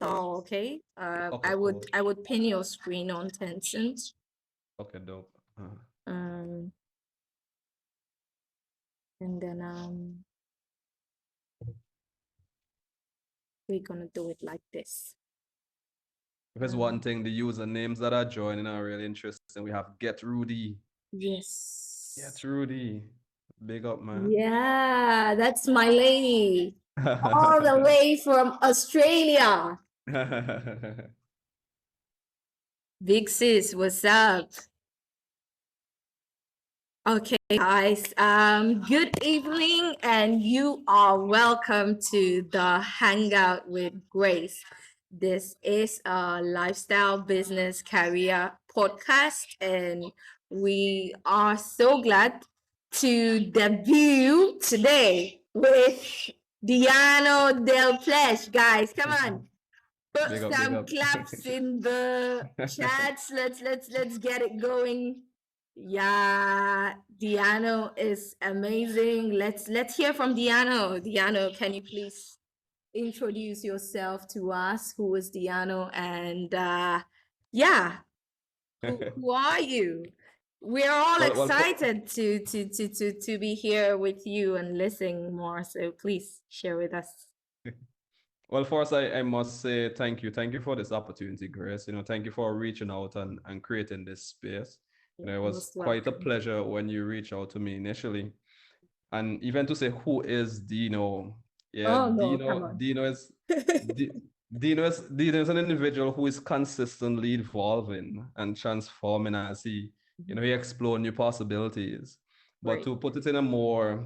Oh, okay. Okay, I cool. would pin your screen on Tencent. Okay, dope. And then we're gonna do it like this. If it's one thing, the usernames that are joining are really interesting. We have Get Rudy. Yes. Get Rudy. Big up, man. Yeah, that's my lady. All the way from Australia. Big sis, what's up? Okay, guys. Good evening, and you are welcome to the Hangout with Grace. This is a lifestyle business career podcast, and we are so glad to debut today with DEANO DELPESH. Guys, come on. Put Big up, big some up. claps in the chats. Let's get it going. Yeah, DEANO is amazing. Let's hear from DEANO. DEANO, can you please introduce yourself to us? Who is DEANO? And yeah, who are you? We're all Well, excited to be here with you and listening more. So please share with us. well, first, I must say thank you. Thank you for this opportunity, Grace. Thank you for reaching out and creating this space. It was Most quite a welcome. pleasure when you reached out to me initially. And even to say who is Dino. Yeah, Oh no, come on. Dino is Dino is an individual who is consistently evolving and transforming as he explores new possibilities. But Great. to put it in a more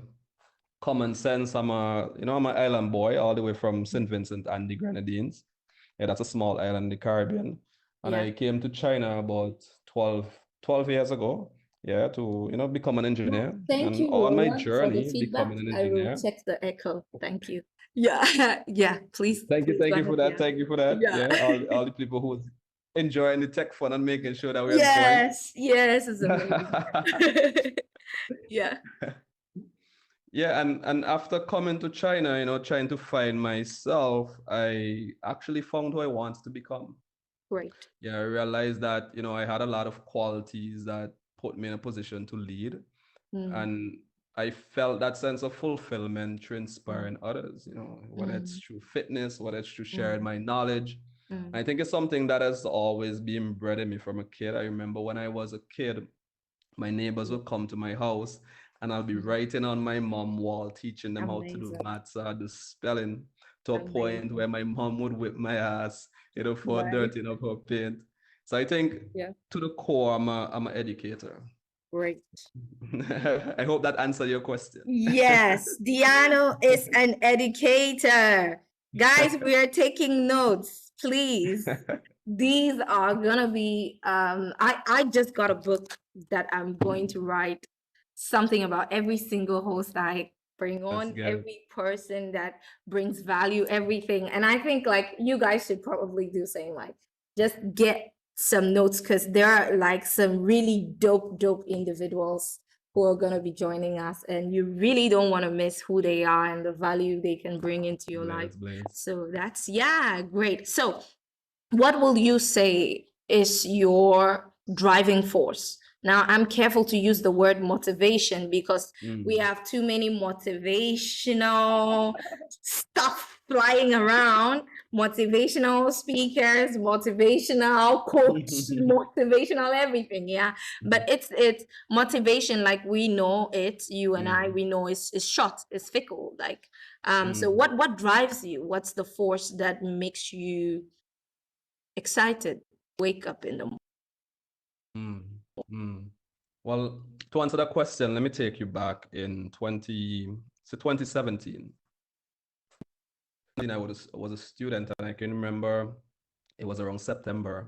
common sense, I'm an island boy all the way from St. Vincent and the Grenadines. Yeah, that's a small island in the Caribbean. And Yeah. I came to China about 12 years ago, yeah, to become an engineer. Thank And you, on my Lola, for the journey feedback. becoming an I will engineer. check the echo. Thank you. Yeah, yeah. Please, Thank you please go for ahead. that. Yeah. Thank you for that. Yeah. Yeah, all the people who enjoying the tech fun and making sure that we're on point. Yes, it's amazing. Yeah. Yeah, and after coming to China, trying to find myself, I actually found who I wanted to become. Great. Yeah, I realized that, I had a lot of qualities that put me in a position to lead. And I felt that sense of fulfillment through inspiring others, whether it's through fitness, whether it's through sharing my knowledge. I think it's something that has always been bred in me from a kid. I remember when I was a kid, my neighbors would come to my house and I'll be writing on my mom wall, teaching them how to do Amazing. maths or do spelling, to a point where my mom would whip my ass, for Right. dirtying up her paint. So I think Yeah. to the core, I'm an educator. Great. I hope that answered your question. Yes, DEANO is an educator. Guys, we are taking notes, please. These are gonna be I just got a book that I'm going to write something about every single host I bring on, every person that brings value, everything. And I think like you guys should probably do same, like just get some notes because there are like some really dope individuals who are going to be joining us, and you really don't want to miss who they are and the value they can bring into your life. So that's great. So what will you say is your driving force? Now, I'm careful to use the word motivation because we have too many motivational stuff flying around. Motivational speakers, motivational coach, motivational everything, yeah. But it's motivation, like we know it, you and I, we know it's short, it's fickle. Like, so what drives you? What's the force that makes you excited, wake up in the morning? Well, to answer that question, let me take you back in 2017. I was a student, and I can remember it was around September.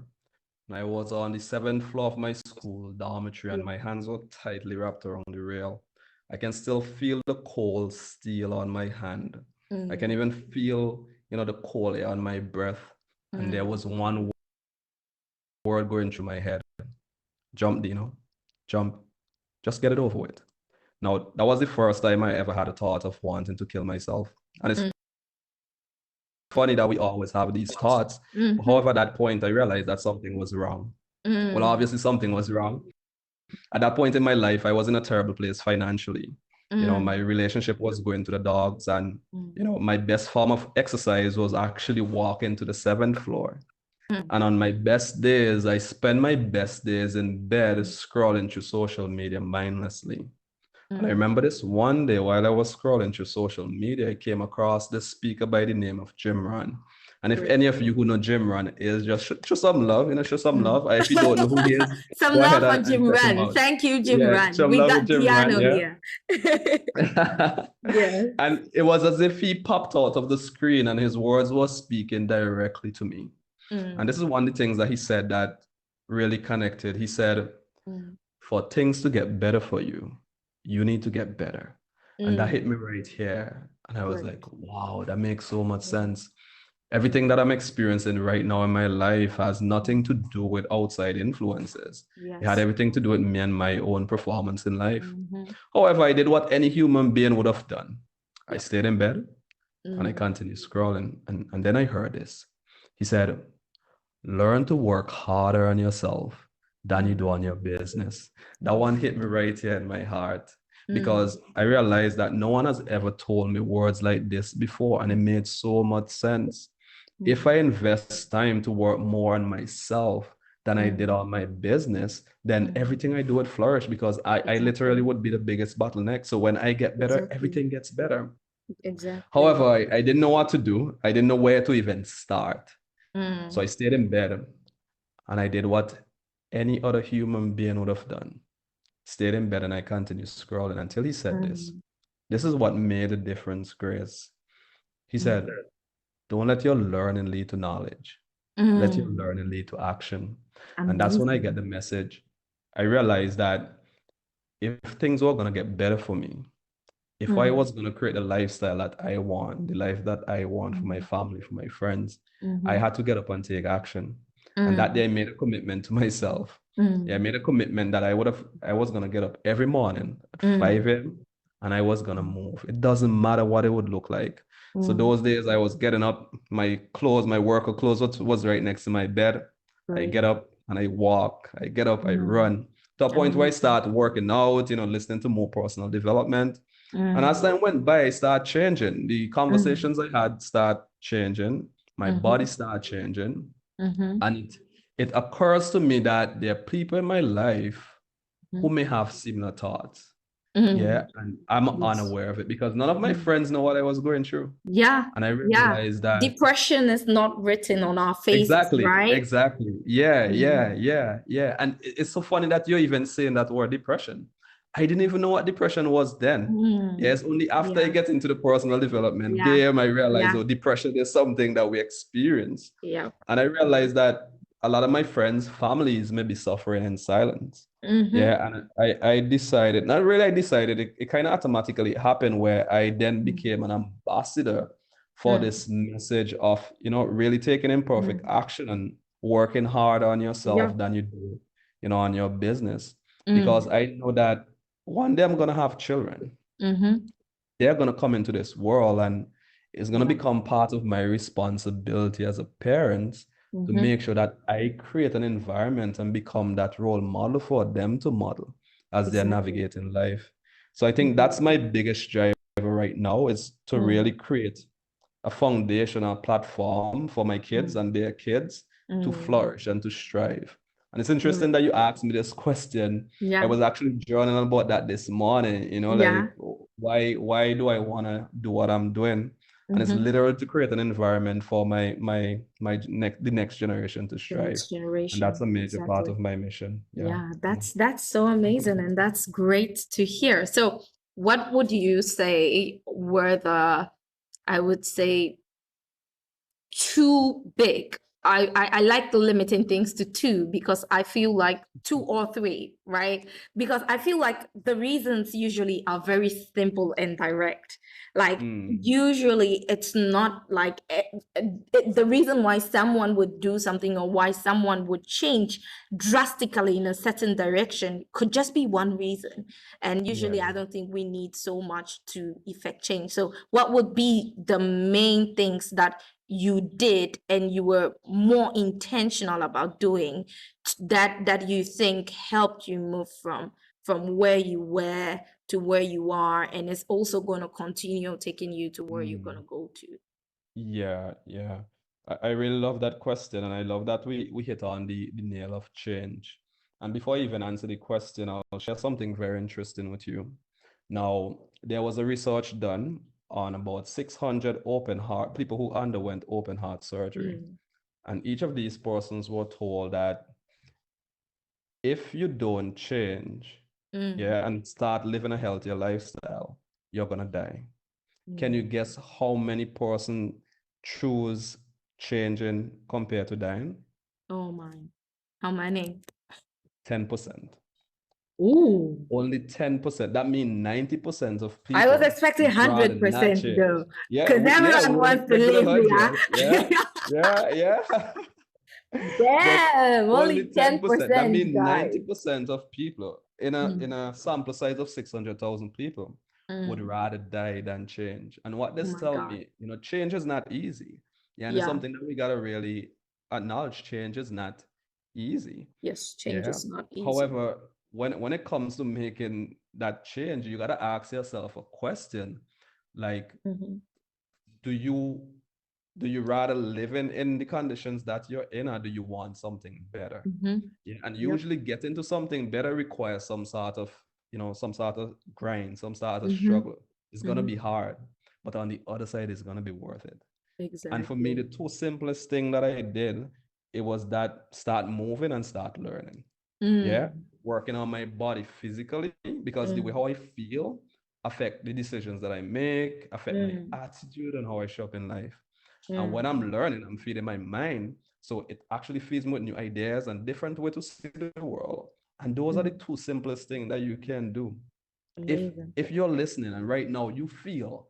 And I was on the 7th floor of my school dormitory, and my hands were tightly wrapped around the rail. I can still feel the cold steel on my hand. I can even feel, the cold air on my breath. And there was one word going through my head. Jump, Dino. Jump. Just get it over with. Now, that was the first time I ever had a thought of wanting to kill myself. And it's funny that we always have these thoughts. But however, at that point, I realized that something was wrong. Well, obviously, something was wrong. At that point in my life, I was in a terrible place financially. You know, my relationship was going to the dogs, and you know, my best form of exercise was actually walking to the 7th floor. And on my best days, I spend my best days in bed scrolling through social media mindlessly. And I remember this one day while I was scrolling through social media, I came across this speaker by the name of Jim Rohn. And if any of you who know Jim Rohn is, just show some love, you know, show some love. If you don't know who he is, some go love ahead for Jim and check him Rohn. out. Thank you, Jim Yeah, Rohn. some We love got with Jim Rohn, DEANO yeah. here. Yeah. And it was as if he popped out of the screen and his words were speaking directly to me. And this is one of the things that he said that really connected. He said, for things to get better for you, you need to get better. And that hit me right here. And I was like, wow, that makes so much sense. Everything that I'm experiencing right now in my life has nothing to do with outside influences. It had everything to do with me and my own performance in life. However, I did what any human being would have done. I stayed in bed and I continued scrolling. And then I heard this. He said, learn to work harder on yourself than you do on your business. That one hit me right here in my heart, because I realized that no one has ever told me words like this before, and it made so much sense. If I invest time to work more on myself than I did on my business, then everything I do would flourish, because I literally would be the biggest bottleneck. So when I get better, everything gets better. However, I didn't know what to do. I didn't know where to even start. So I stayed in bed and I did what any other human being would have done. Stayed in bed and I continued scrolling until he said this. This is what made a difference, Grace. He said, don't let your learning lead to knowledge. Let your learning lead to action. And that's when I get the message. I realized that if things were going to get better for me, if I was going to create the lifestyle that I want, the life that I want for my family, for my friends, I had to get up and take action. And that day I made a commitment to myself. Yeah, I made a commitment that I was going to get up every morning at 5 a.m. and I was going to move. It doesn't matter what it would look like. So those days I was getting up, my clothes, my workout clothes was right next to my bed. I get up and I walk. I get up, I run. To a point where I start working out, you know, listening to more personal development. And as time went by, I started changing. The conversations I had start changing. My body started changing. And it occurs to me that there are people in my life who may have similar thoughts. Yeah, and I'm unaware of it because none of my friends know what I was going through. Yeah. And I realized that depression is not written on our faces, right? Exactly. Yeah. And it's so funny that you're even saying that word depression. I didn't even know what depression was then. Yes, only after I get into the personal development, there I realized, oh, depression is something that we experience. And I realized that a lot of my friends, families may be suffering in silence. Yeah, and I decided, not really I decided, it kind of automatically happened where I then became an ambassador for this message of, you know, really taking imperfect action and working harder on yourself than you do, you know, on your business. Because I know that one day I'm going to have children. They're going to come into this world and it's going to become part of my responsibility as a parent to make sure that I create an environment and become that role model for them to model as they're navigating life. So I think that's my biggest driver right now, is to really create a foundational platform for my kids and their kids to flourish and to strive. And it's interesting that you asked me this question. I was actually journaling about that this morning, you know, like why do I want to do what I'm doing? And it's literally to create an environment for the next generation to strive. And that's a major part of my mission. Yeah, that's so amazing, and that's great to hear. So what would you say were the, I would say, too big? I like limiting things to two, because I feel like two or three, right? Because I feel like the reasons usually are very simple and direct. Like usually it's not like the reason why someone would do something or why someone would change drastically in a certain direction could just be one reason. And usually I don't think we need so much to effect change. So what would be the main things that you did and you were more intentional about doing that you think helped you move from where you were to where you are, and it's also going to continue taking you to where you're going to go to? Yeah, yeah. I really love that question, and I love that we hit on the nail of change. And before I even answer the question, I'll share something very interesting with you. Now, there was a research done on about 600 open heart people who underwent open heart surgery. And each of these persons were told that if you don't change, yeah, and start living a healthier lifestyle, you're gonna die. Can you guess how many person choose changing compared to dying? Oh my, how many? 10%. Ooh, Only 10%. That means 90% of I was people expecting would rather not 100% change. though, Yeah, because yeah, everyone we would wants to expect with live, 100. yeah. Yeah, yeah. But Damn, only only 10%. That 10%, means guys. 90% of people in a sample size of 600,000 people would rather die than change. And what Oh this my tells God. me, change is not easy. Yeah, and it's Yeah. something that we gotta really acknowledge. Change is not easy. Yes, change Yeah. is not easy. However, when it comes to making that change, you gotta ask yourself a question like, do you rather live in the conditions that you're in, or do you want something better? Yeah, and usually getting to something better requires some sort of, some sort of grind, some sort of struggle. It's gonna be hard, but on the other side, it's gonna be worth it. And for me, the Exactly. two simplest thing that I did, it was that start moving and start learning. Yeah, working on my body physically, because the way how I feel affect the decisions that I make, affect my attitude and how I show up in life. And when I'm learning, I'm feeding my mind. So it actually feeds me with new ideas and different way to see the world. And those are the two simplest things that you can do. Amazing. If you're listening and right now you feel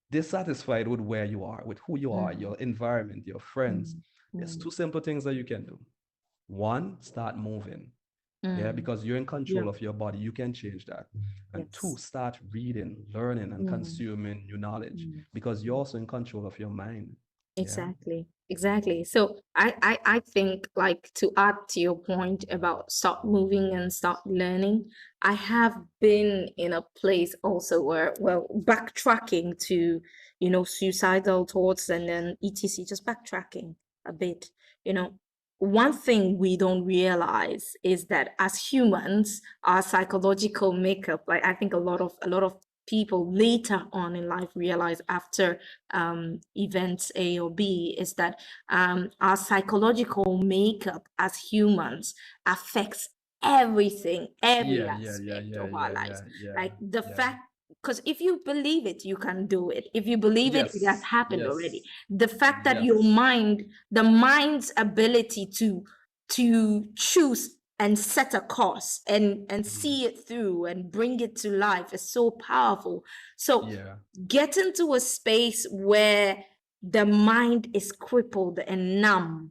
dissatisfied with where you are, with who you are, your environment, your friends, there's two simple things that you can do. One, start moving. Yeah, because you're in control of your body, you can change that. And two, start reading, learning, and consuming new knowledge, because you're also in control of your mind. Exactly. Exactly. So I think, like, to add to your point about stop moving and stop learning, I have been in a place also where, well, backtracking to, suicidal thoughts and then etc, just backtracking a bit, one thing we don't realize is that as humans, our psychological makeup, like, I think a lot of people later on in life realize after events A or B, is that our psychological makeup as humans affects everything, every aspect of our lives. Like the fact, because if you believe it, you can do it. If you believe it, it has Yes, happened already. yes, The fact that your yes. mind, the mind's ability to choose and set a course and see it through and bring it to life is so powerful. So Yeah. get into a space where the mind is crippled and numb,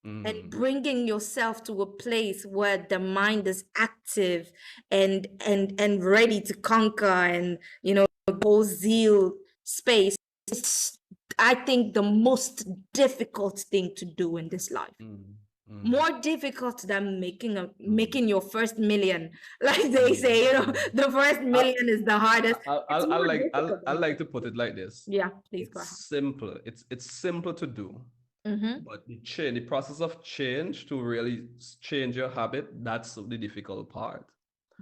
and bringing yourself to a place where the mind is active and ready to conquer, and whole zeal space is, I think, the most difficult thing to do in this life. More difficult than making your first million, like they say. The first million is the hardest. It's more difficult I than like to put it like this. Yeah, please go ahead. It's simple. It's simple to do. But the process of change to really change your habit, that's the difficult part.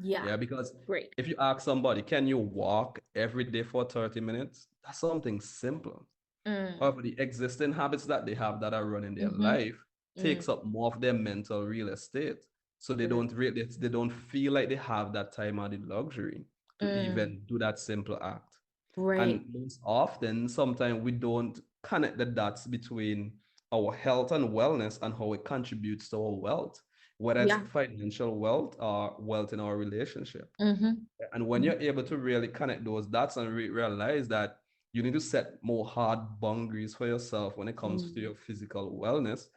Yeah, because Great. if you ask somebody, can you walk every day for 30 minutes? That's something simple. However, the existing habits that they have that are running their life takes up more of their mental real estate. So they don't feel like they have that time or the luxury to even do that simple act. And most often, sometimes we don't connect the dots between our health and wellness and how it contributes to our wealth, whether it's financial wealth or wealth in our relationship. And when you're able to really connect those dots and realize that you need to set more hard boundaries for yourself when it comes to your physical wellness,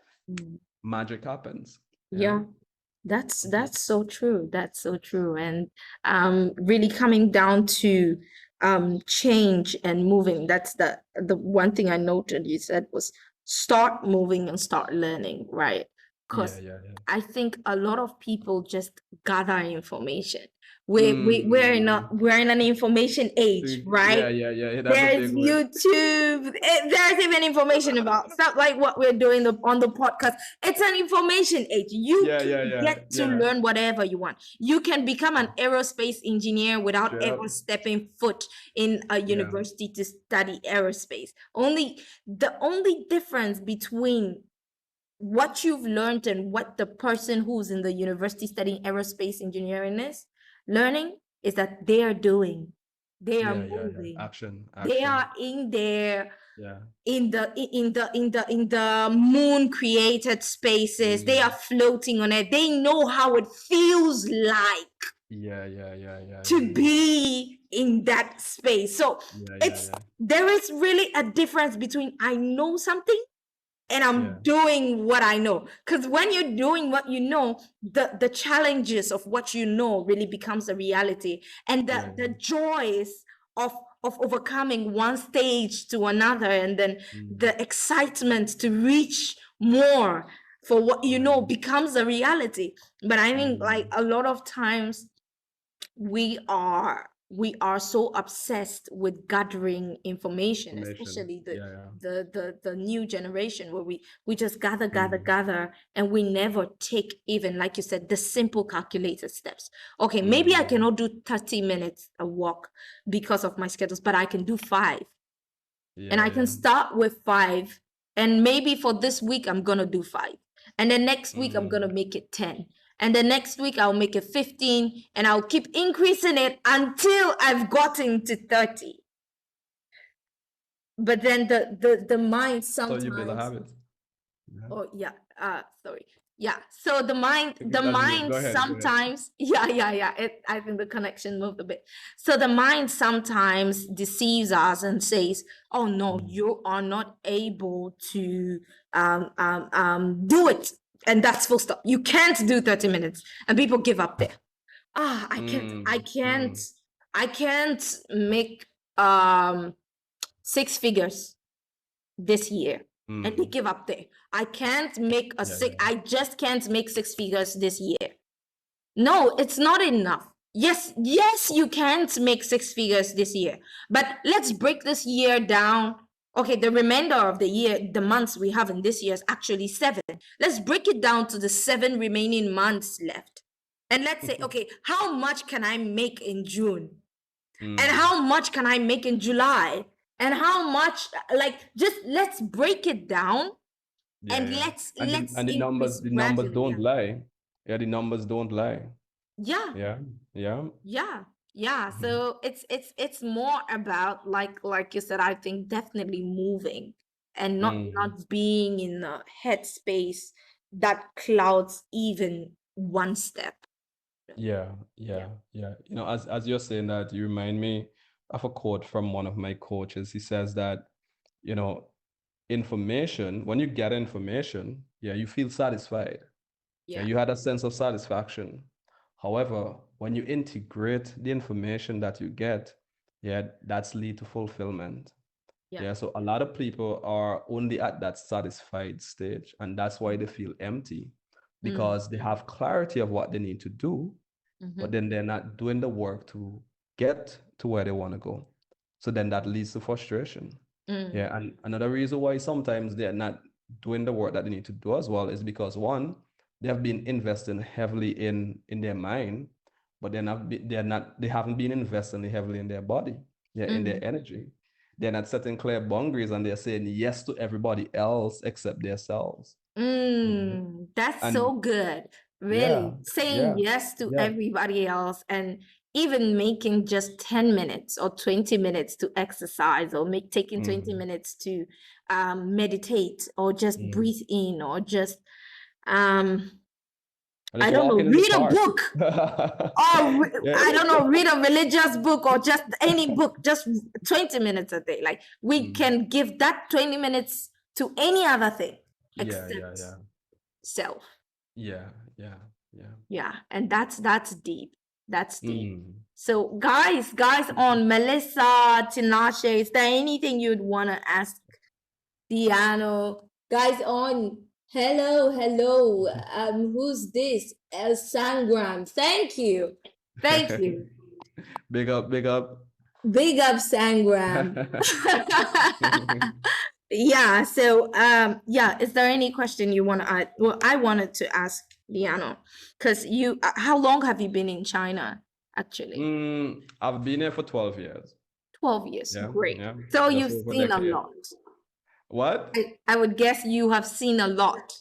magic happens. Yeah. That's so true. That's so true. And really coming down to change and moving. That's the one thing I noted you said was start moving and start learning, right? Yeah, Because yeah, yeah. I think a lot of people just gather information. We're in an information age, Yeah, right? yeah, yeah. That's a There's big one. YouTube. There's even information about stuff like what we're doing on the podcast. It's an information age. You Yeah, can yeah, yeah, get to yeah. learn whatever you want. You can become an aerospace engineer without Yep. ever stepping foot in a university to study aerospace. The only difference between what you've learned and what the person who's in the university studying aerospace engineering is learning is that they are doing, they are Yeah, yeah, yeah. moving, Action, they action. are in there, Yeah. in the moon created spaces, they are floating on it, they know how it feels like Yeah, yeah, yeah, yeah, to yeah. be in that space. So Yeah, yeah, it's yeah. there is really a difference between I know something and I'm Yeah. doing what I know. Because when you're doing what you know, the challenges of what you know really becomes a reality. And the joys of overcoming one stage to another, and then the excitement to reach more for what you know becomes a reality. But I think like a lot of times we are so obsessed with gathering information, especially the new generation, where we just gather, and we never take, even like you said, the simple calculated steps. Okay, maybe I cannot do 30 minutes a walk because of my schedules, but I can do 5. And I can start with 5, and maybe for this week I'm gonna do 5, and then next week I'm gonna make it 10, and the next week I'll make it 15, and I'll keep increasing it until I've gotten to 30. But then the mind sometimes, So you build a habit. oh yeah, sorry, yeah, so the mind Go ahead. sometimes I think the connection moved a bit. So the mind sometimes deceives us and says, oh no, you are not able to do it, and that's full stop. You can't do 30 minutes, and people give up there. I can't make 6 figures this year, and they give up there. I just can't make 6 figures this year. No, it's not enough. Yes, you can't make 6 figures this year, but let's break this year down. Okay, the remainder of the year, the months we have in this year is actually 7. Let's break it down to the 7 remaining months left. And let's say, okay, how much can I make in June? And how much can I make in July? And how much, like, just let's break it down, and let's the numbers don't lie. Yeah, the numbers don't lie. Yeah. Yeah. So it's more about, like you said, I think definitely moving and not being in a headspace that clouds even one step. Yeah. You know, as you're saying that, you remind me of a quote from one of my coaches. He says that, you know, information, when you get information, you feel satisfied. Yeah, you had a sense of satisfaction. However, when you integrate the information that you get, that's lead to fulfillment. Yeah, so a lot of people are only at that satisfied stage, and that's why they feel empty, because they have clarity of what they need to do, but then they're not doing the work to get to where they want to go. So then that leads to frustration. Yeah, and another reason why sometimes they're not doing the work that they need to do as well is because, one, they have been investing heavily in their mind, but they haven't been investing heavily in their body, in their energy. They're not setting clear boundaries, and they're saying yes to everybody else except themselves. That's so good. Really, saying yes to everybody else, and even making just 10 minutes or 20 minutes to exercise, or taking 20 minutes to meditate, or just breathe in, or just I don't know, read a book, or I don't know, read a religious book, or just any book, just 20 minutes a day. Like, we can give that 20 minutes to any other thing except self. Yeah, and that's deep. That's deep. So guys on Melissa, Tinashe, is there anything you'd want to ask DEANO Guys on. Hello, hello. Who's this? El Sangram. Thank you. Thank you. Big up, big up. Big up, Sangram. Yeah, so yeah, is there any question you want to add? Well, I wanted to ask Liano, because how long have you been in China, actually? I've been here for 12 years. 12 years. Yeah, Great. yeah. So Just you've over a seen a decade. lot. What? I would guess you have seen a lot.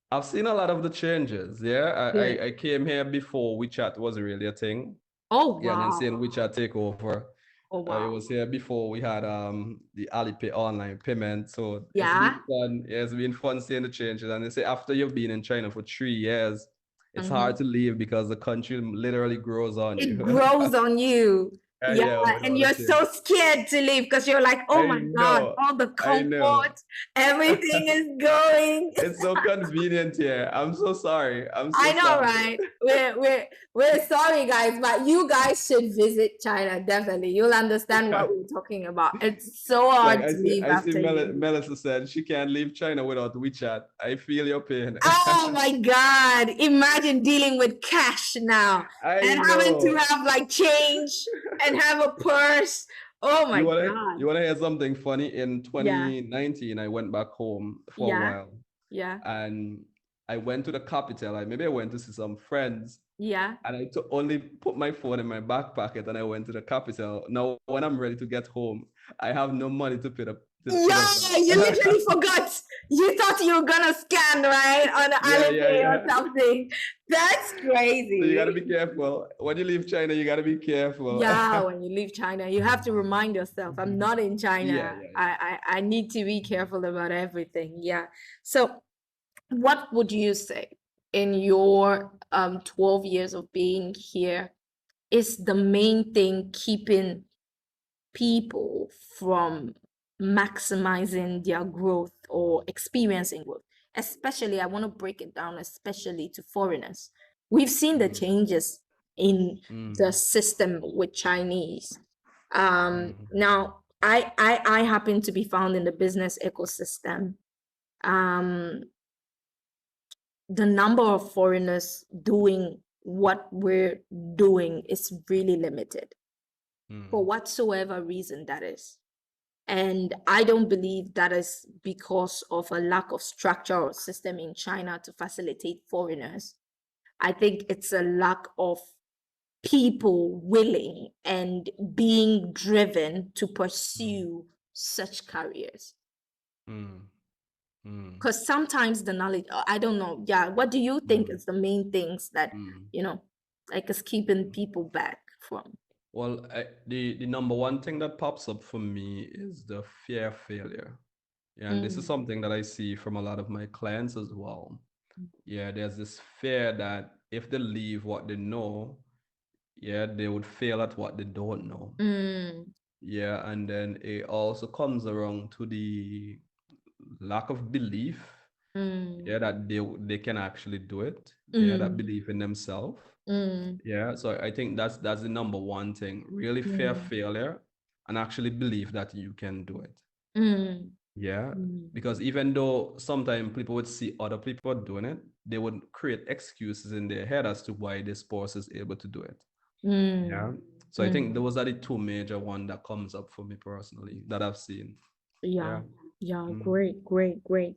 I've seen a lot of the changes. Yeah, Good. I came here before WeChat was really a thing. Oh, Yeah, and then wow. seeing WeChat take over. Oh, It wow. was here before we had the Alipay online payment. So it's Yeah. been fun. Yeah, it's been fun seeing the changes. And they say after you've been in China for 3 years, it's hard to leave because the country literally grows on It you. grows on you. Yeah, Yeah, with and all the you're so changes. scared to leave because you're like, oh my God, all the I know. comfort, everything is going. It's so convenient here. I'm so sorry. I'm so I know, sorry. right? We're sorry, guys, but you guys should visit China, definitely. You'll understand what we're talking about. It's so Like hard to leave I see after you. Melissa said she can't leave China without WeChat. I feel your pain. Oh my God. Imagine dealing with cash now I and having to know. have like change and have a purse. Oh my God. You wanna hear something funny? In Yeah. 2019, I went back home for a Yeah. while Yeah. and I went to the capital. Maybe I went to see some friends. Yeah. And I only put my phone in my back pocket and I went to the capital. Now, when I'm ready to get home, I have no money to pay Yeah, you literally forgot. You thought you were gonna scan, right, on Alipay or something. That's crazy. So you gotta be careful. When you leave China, you gotta be careful. Yeah, when you leave China, you have to remind yourself, I'm not in China. Yeah. I need to be careful about everything. Yeah. So what would you say in your 12 years of being here is the main thing keeping people from maximizing their growth or experiencing growth? Especially, I want to break it down, especially to foreigners. We've seen the changes in the system with Chinese. Now, I happen to be found in the business ecosystem. The number of foreigners doing what we're doing is really limited for whatsoever reason that is. And I don't believe that is because of a lack of structure or system in China to facilitate foreigners. I think it's a lack of people willing and being driven to pursue such careers. Because sometimes the knowledge, I don't know. Yeah. What do you think is the main things that, like is keeping people back from? Well, the number one thing that pops up for me is the fear of failure. Yeah, and this is something that I see from a lot of my clients as well. Yeah, there's this fear that if they leave what they know, yeah, they would fail at what they don't know. Yeah, and then it also comes around to the lack of belief, yeah, that they can actually do it. Yeah, that belief in themselves. Yeah, so I think that's the number one thing. Really fear failure and actually believe that you can do it. Yeah, because even though sometimes people would see other people doing it, they would create excuses in their head as to why this person is able to do it. Yeah. So I think those are the two major ones that comes up for me personally that I've seen. Yeah. Great.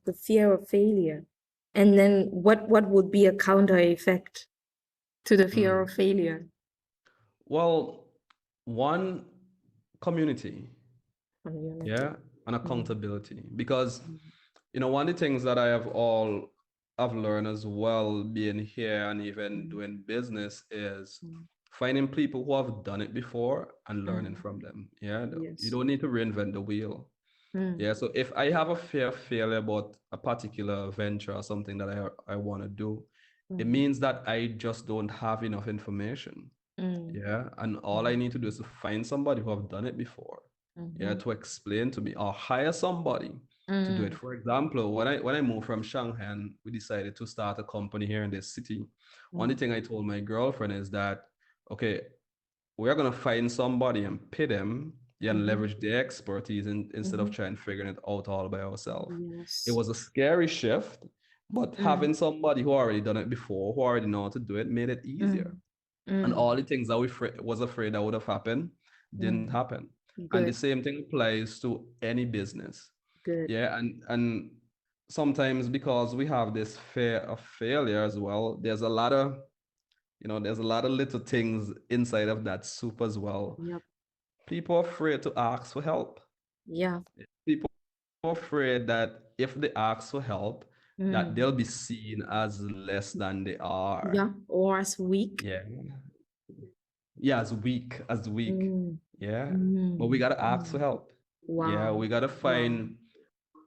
The fear of failure. And then what would be a counter effect to the fear of failure? Well, one, community. Yeah, and accountability. Because one of the things that I've learned as well being here and even doing business is finding people who have done it before and learning from them. Yeah, you don't need to reinvent the wheel. Yeah, so if I have a fear of failure about a particular venture or something that I want to do, it means that I just don't have enough information. Yeah, and all I need to do is to find somebody who have done it before. Yeah, to explain to me or hire somebody to do it. For example, when I moved from Shanghai and we decided to start a company here in this city, one thing I told my girlfriend is that, okay, we're gonna find somebody and pay them, and leverage their expertise instead of trying figuring it out all by ourselves. It was a scary shift, but having somebody who already done it before, who already know how to do it, made it easier. And all the things that we was afraid that would have happened didn't happen. And the same thing applies to any business. Yeah, and sometimes because we have this fear of failure as well, there's a lot of little things inside of that soup as well. People are afraid to ask for help. People are afraid that if they ask for help, that they'll be seen as less than they are. Or as weak. As weak. But we gotta ask for help. We gotta find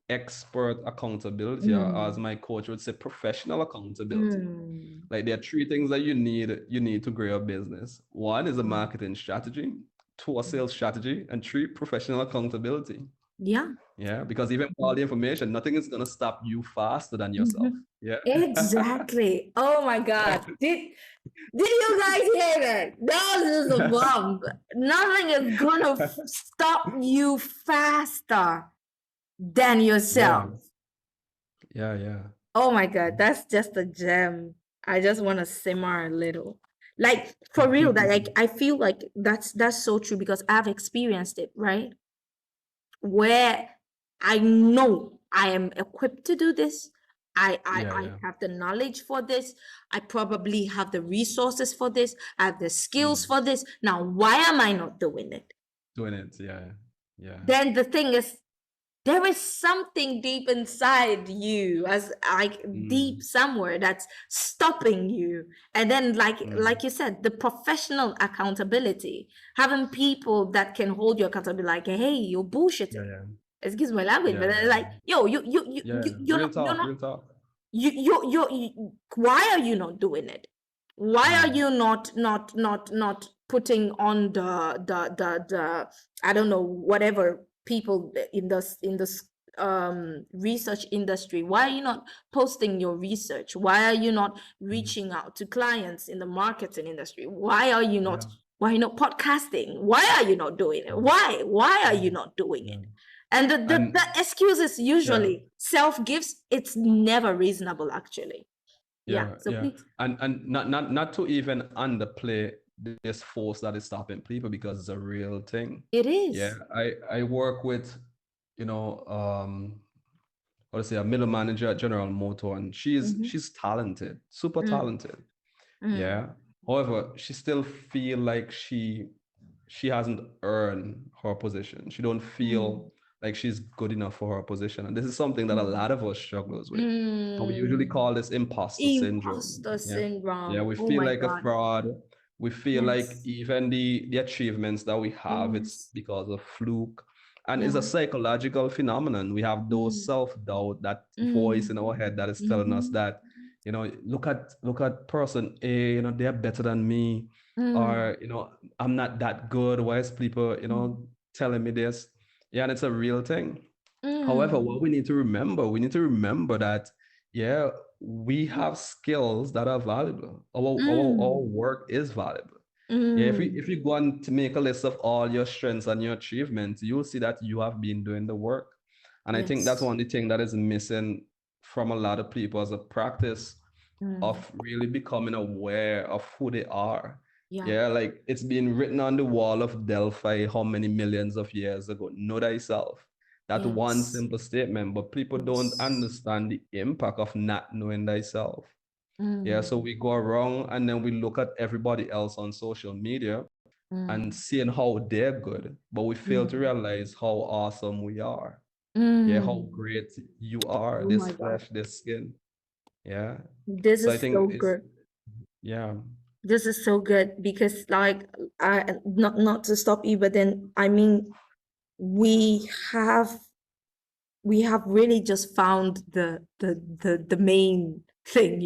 expert accountability, or as my coach would say, professional accountability. Like, there are 3 things that you need to grow your business. 1 is a marketing strategy, 2 a sales strategy, and 3 professional accountability. Because even with all the information, nothing is gonna stop you faster than yourself. Exactly. Oh my God. Did you guys hear that? That was just a bomb. Nothing is gonna stop you faster than yourself. Oh my God, that's just a gem. I just want to simmer a little. Like, for real, that like I feel like that's so true, because I've experienced it, right? Where I know I am equipped to do this. I have the knowledge for this. I probably have the resources for this. I have the skills for this. Now, why am I not doing it? Then the thing is, there is something deep inside you, as like deep somewhere, that's stopping you. And then like you said, the professional accountability, having people that can hold you accountable, like, hey, you're bullshitting. Excuse my language, but they're like, yo, you're not, why are you not doing it? Why are you not putting on the I don't know, whatever people in this research industry, why are you not posting your research? Why are you not reaching out to clients in the marketing industry? Why are you not podcasting? Why are you not doing it? Why are you not doing it? And the excuse is usually self-gifts. It's never reasonable, actually. Please. And not to even underplay this force that is stopping people, because it's a real thing. It is. I work with, how to say, a middle manager at General Motors, and she's talented, super talented. However, she still feel like she hasn't earned her position. She don't feel like she's good enough for her position. And this is something that a lot of us struggles with. And we usually call this imposter syndrome. Syndrome. We feel like a fraud. We feel like even the achievements that we have, it's because of fluke. And it's a psychological phenomenon. We have those self-doubt, that voice in our head that is telling us that, look at person A, they're better than me. Or, I'm not that good. Why is people, telling me this? And it's a real thing. However, what we need to remember that, we have skills that are valuable. Our work is valuable. If you go on to make a list of all your strengths and your achievements, you'll see that you have been doing the work. And I think that's one of the things that is missing from a lot of people as a practice of really becoming aware of who they are. Like, it's been written on the wall of Delphi how many millions of years ago. Know thyself. That one simple statement, but people don't understand the impact of not knowing thyself. So we go around and then we look at everybody else on social media and seeing how they're good, but we fail to realize how awesome we are. How great you are, this flesh, this skin. This is so good. This is so good, because like, not to stop you, but then I mean, we have really just found the main thing,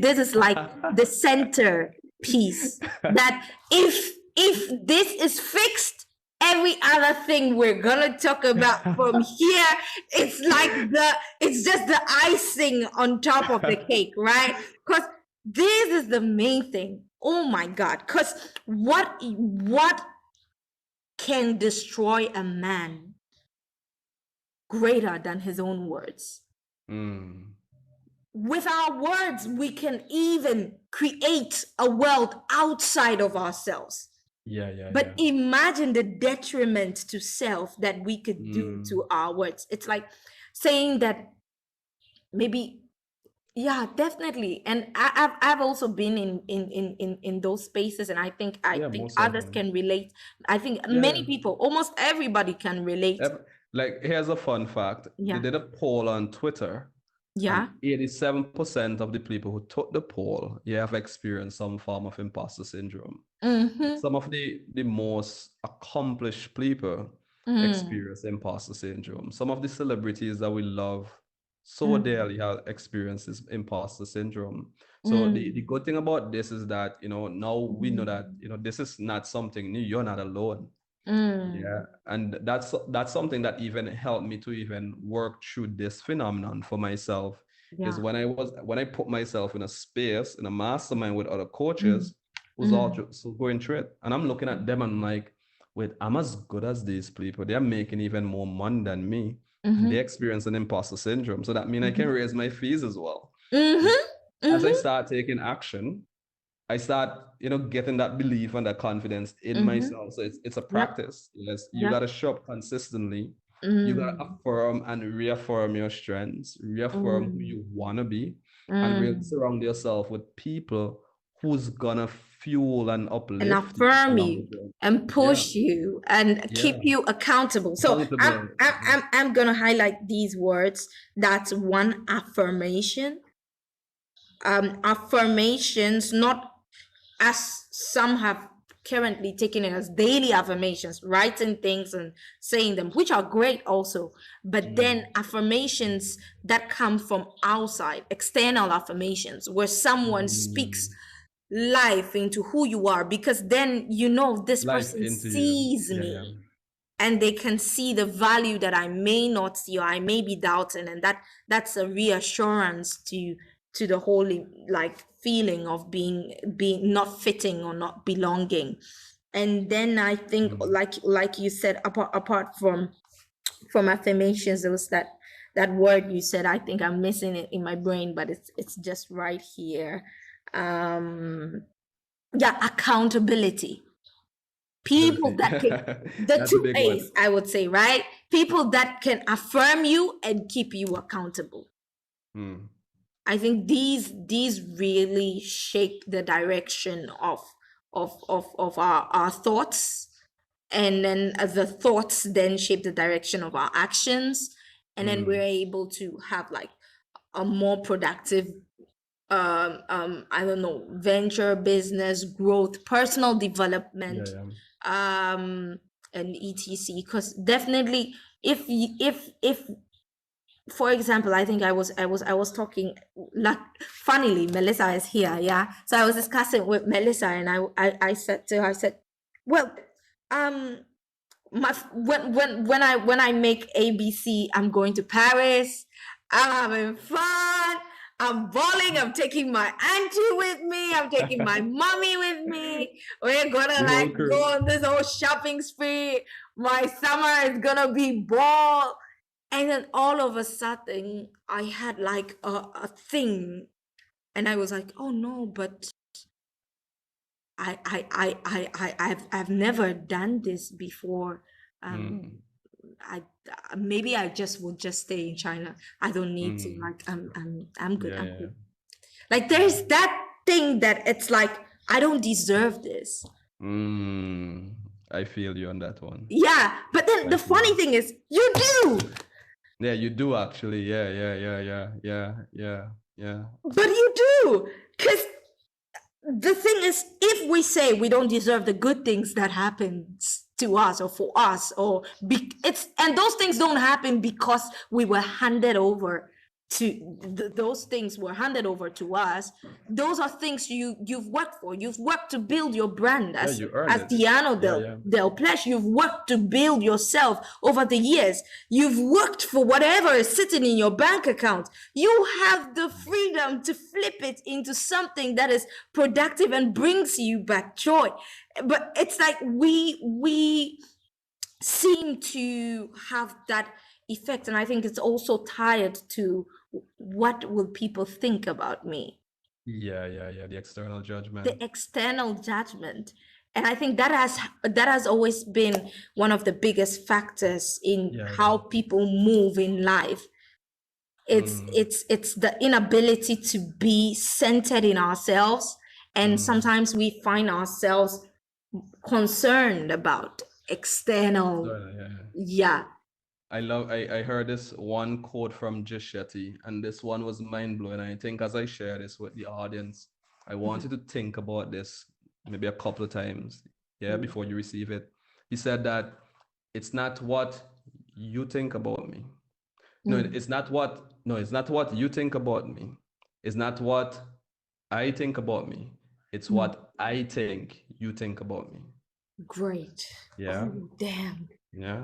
this is like the center piece, that if this is fixed, every other thing we're gonna talk about from here, it's just the icing on top of the cake, right? Because this is the main thing. Oh my God. Because what can destroy a man greater than his own words. With our words, we can even create a world outside of ourselves. But imagine the detriment to self that we could do to our words. It's like saying that maybe, yeah, definitely. And I've also been in those spaces, and I think others can relate. I think many people, almost everybody can relate. Like, here's a fun fact. They did a poll on Twitter. Yeah. 87% of the people who took the poll, have experienced some form of imposter syndrome. Some of the most accomplished people experience imposter syndrome. Some of the celebrities that we love so dearly have experienced this imposter syndrome. So the good thing about this is that, now we know that, this is not something new. You're not alone. Yeah, and that's something that even helped me to even work through this phenomenon for myself. Is when I put myself in a space, in a mastermind with other coaches who's also going through it, and I'm looking at them and I'm like, wait, I'm as good as these people. They're making even more money than me. And they experience an imposter syndrome. So that means I can raise my fees as well. As I start taking action, I start, getting that belief and that confidence in myself. So it's a practice. Yes, you got to show up consistently. You got to affirm and reaffirm your strengths, reaffirm who you want to be, and really surround yourself with people who's gonna fuel and uplift and affirm you and push you and keep you accountable. So I'm gonna highlight these words. That's one, affirmation. Affirmations, not as some have currently taken it as daily affirmations, writing things and saying them, which are great also, but then affirmations that come from outside, external affirmations, where someone speaks life into who you are, because then this person sees me and they can see the value that I may not see or I may be doubting, and that's a reassurance to the whole feeling of being not fitting or not belonging. And then I think like you said, apart from affirmations, there was that word you said. I think I'm missing it in my brain, but it's just right here. Accountability. People that can the two A's, I would say, right? People that can affirm you and keep you accountable. I think these really shape the direction of our thoughts, and then the thoughts then shape the direction of our actions, and then we're able to have a more productive venture, business growth, personal development, and etc. Because definitely if for example, I think I was talking, funnily, Melissa is here, so I was discussing with Melissa, and I said to her, I said, well, when I make ABC, I'm going to Paris, I'm having fun, I'm balling, I'm taking my auntie with me, I'm taking my mommy with me, we're gonna go on this whole shopping spree, my summer is gonna be ball. And then all of a sudden I had a thing, and I was like, oh no, but I've never done this before. Maybe I would just stay in China. I don't need to, I'm good. I'm good. Like, there's that thing that it's like, I don't deserve this. I feel you on that one. Yeah, but then the funny thing is, you do. Yeah, you do actually. Yeah. But you do, because the thing is, if we say we don't deserve the good things that happens to us or for us, and those things don't happen because we were handed over to those things were handed over to us. Those are things you've worked for. You've worked to build your brand as DEANO Delpleash. You've worked to build yourself over the years. You've worked for whatever is sitting in your bank account. You have the freedom to flip it into something that is productive and brings you back joy. But it's like we seem to have that effect. And I think it's also tied to what will people think about me, Yeah, the external judgment. the external judgment. And I think that has always been one of the biggest factors in how people move in life. It's the inability to be centered in ourselves, and sometimes we find ourselves concerned about external. Yeah. I heard this one quote from Gishetti, and this one was mind-blowing. I think as I share this with the audience, I want you to think about this maybe a couple of times, before you receive it. He said that it's not what you think about me. No, it's not what you think about me. It's not what I think about me. It's what I think you think about me. Great. Yeah. Oh, damn. Yeah.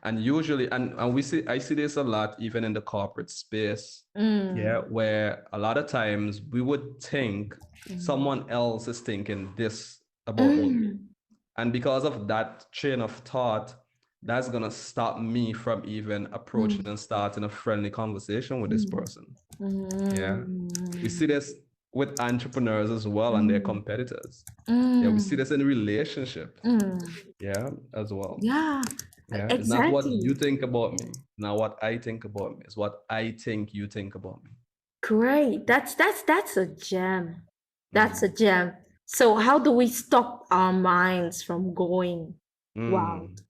And usually, and I see this a lot even in the corporate space, where a lot of times we would think someone else is thinking this about me. And because of that chain of thought, that's gonna stop me from even approaching and starting a friendly conversation with this person. Yeah. We see this with entrepreneurs as well and their competitors. Yeah, we see this in relationship. Yeah, as well. Yeah. Yeah, Exactly. it's not what you think about me, not what I think about me. It's what I think you think about me. Great. That's a gem. That's a gem. So how do we stop our minds from going wild?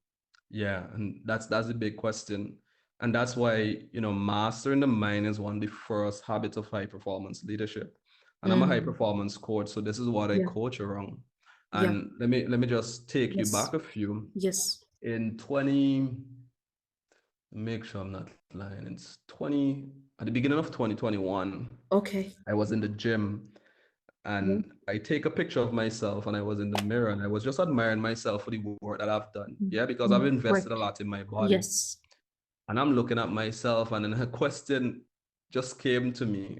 Yeah, and that's a big question. And that's why, mastering the mind is one of the first habits of high performance leadership. And I'm a high performance coach, so this is what I coach around. And let me just take you back a few. Yes. In make sure I'm not lying. It's at the beginning of 2021. Okay. I was in the gym and I take a picture of myself and I was in the mirror and I was just admiring myself for the work that I've done. Yeah, because I've invested a lot in my body. Yes. And I'm looking at myself and then a question just came to me,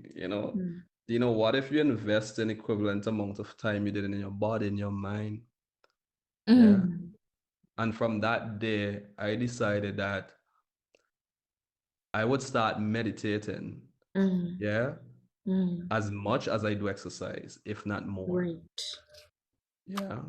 what if you invest an equivalent amount of time you did in your body, in your mind? Yeah. And from that day, I decided that I would start meditating. Yeah. As much as I do exercise, if not more. Great. Yeah.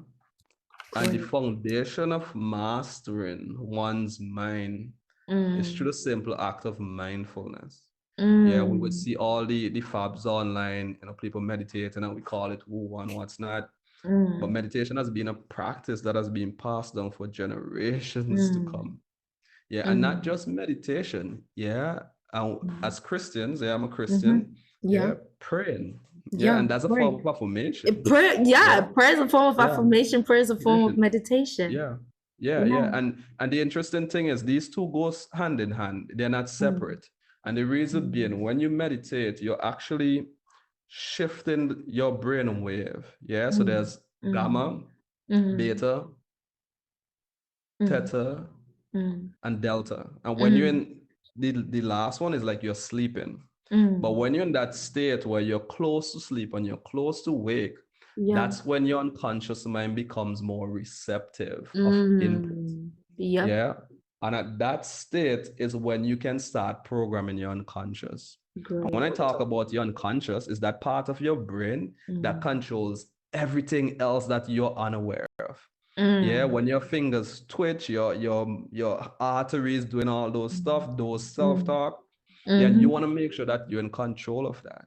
And the foundation of mastering one's mind is through the simple act of mindfulness. Yeah, we would see all the fabs online, people meditating and we call it woo and what's not. But meditation has been a practice that has been passed down for generations to come. Yeah, and not just meditation. Yeah, and as Christians, I'm a Christian. Yeah, praying. Yeah, and that's a form of affirmation. Prayer is a form of affirmation. Prayer is a form of meditation. Yeah. And the interesting thing is these two go hand in hand. They're not separate. And the reason being, when you meditate, you're actually shifting your brain wave. Yeah, so there's gamma, beta, theta, and delta. And when you're in the last one is like you're sleeping. But when you're in that state where you're close to sleep and you're close to wake, that's when your unconscious mind becomes more receptive of input. Yeah. And at that state is when you can start programming your unconscious. And when I talk about your unconscious, is that part of your brain that controls everything else that you're unaware of. Yeah, when your fingers twitch, your arteries doing all those stuff, those self-talk, and you want to make sure that you're in control of that.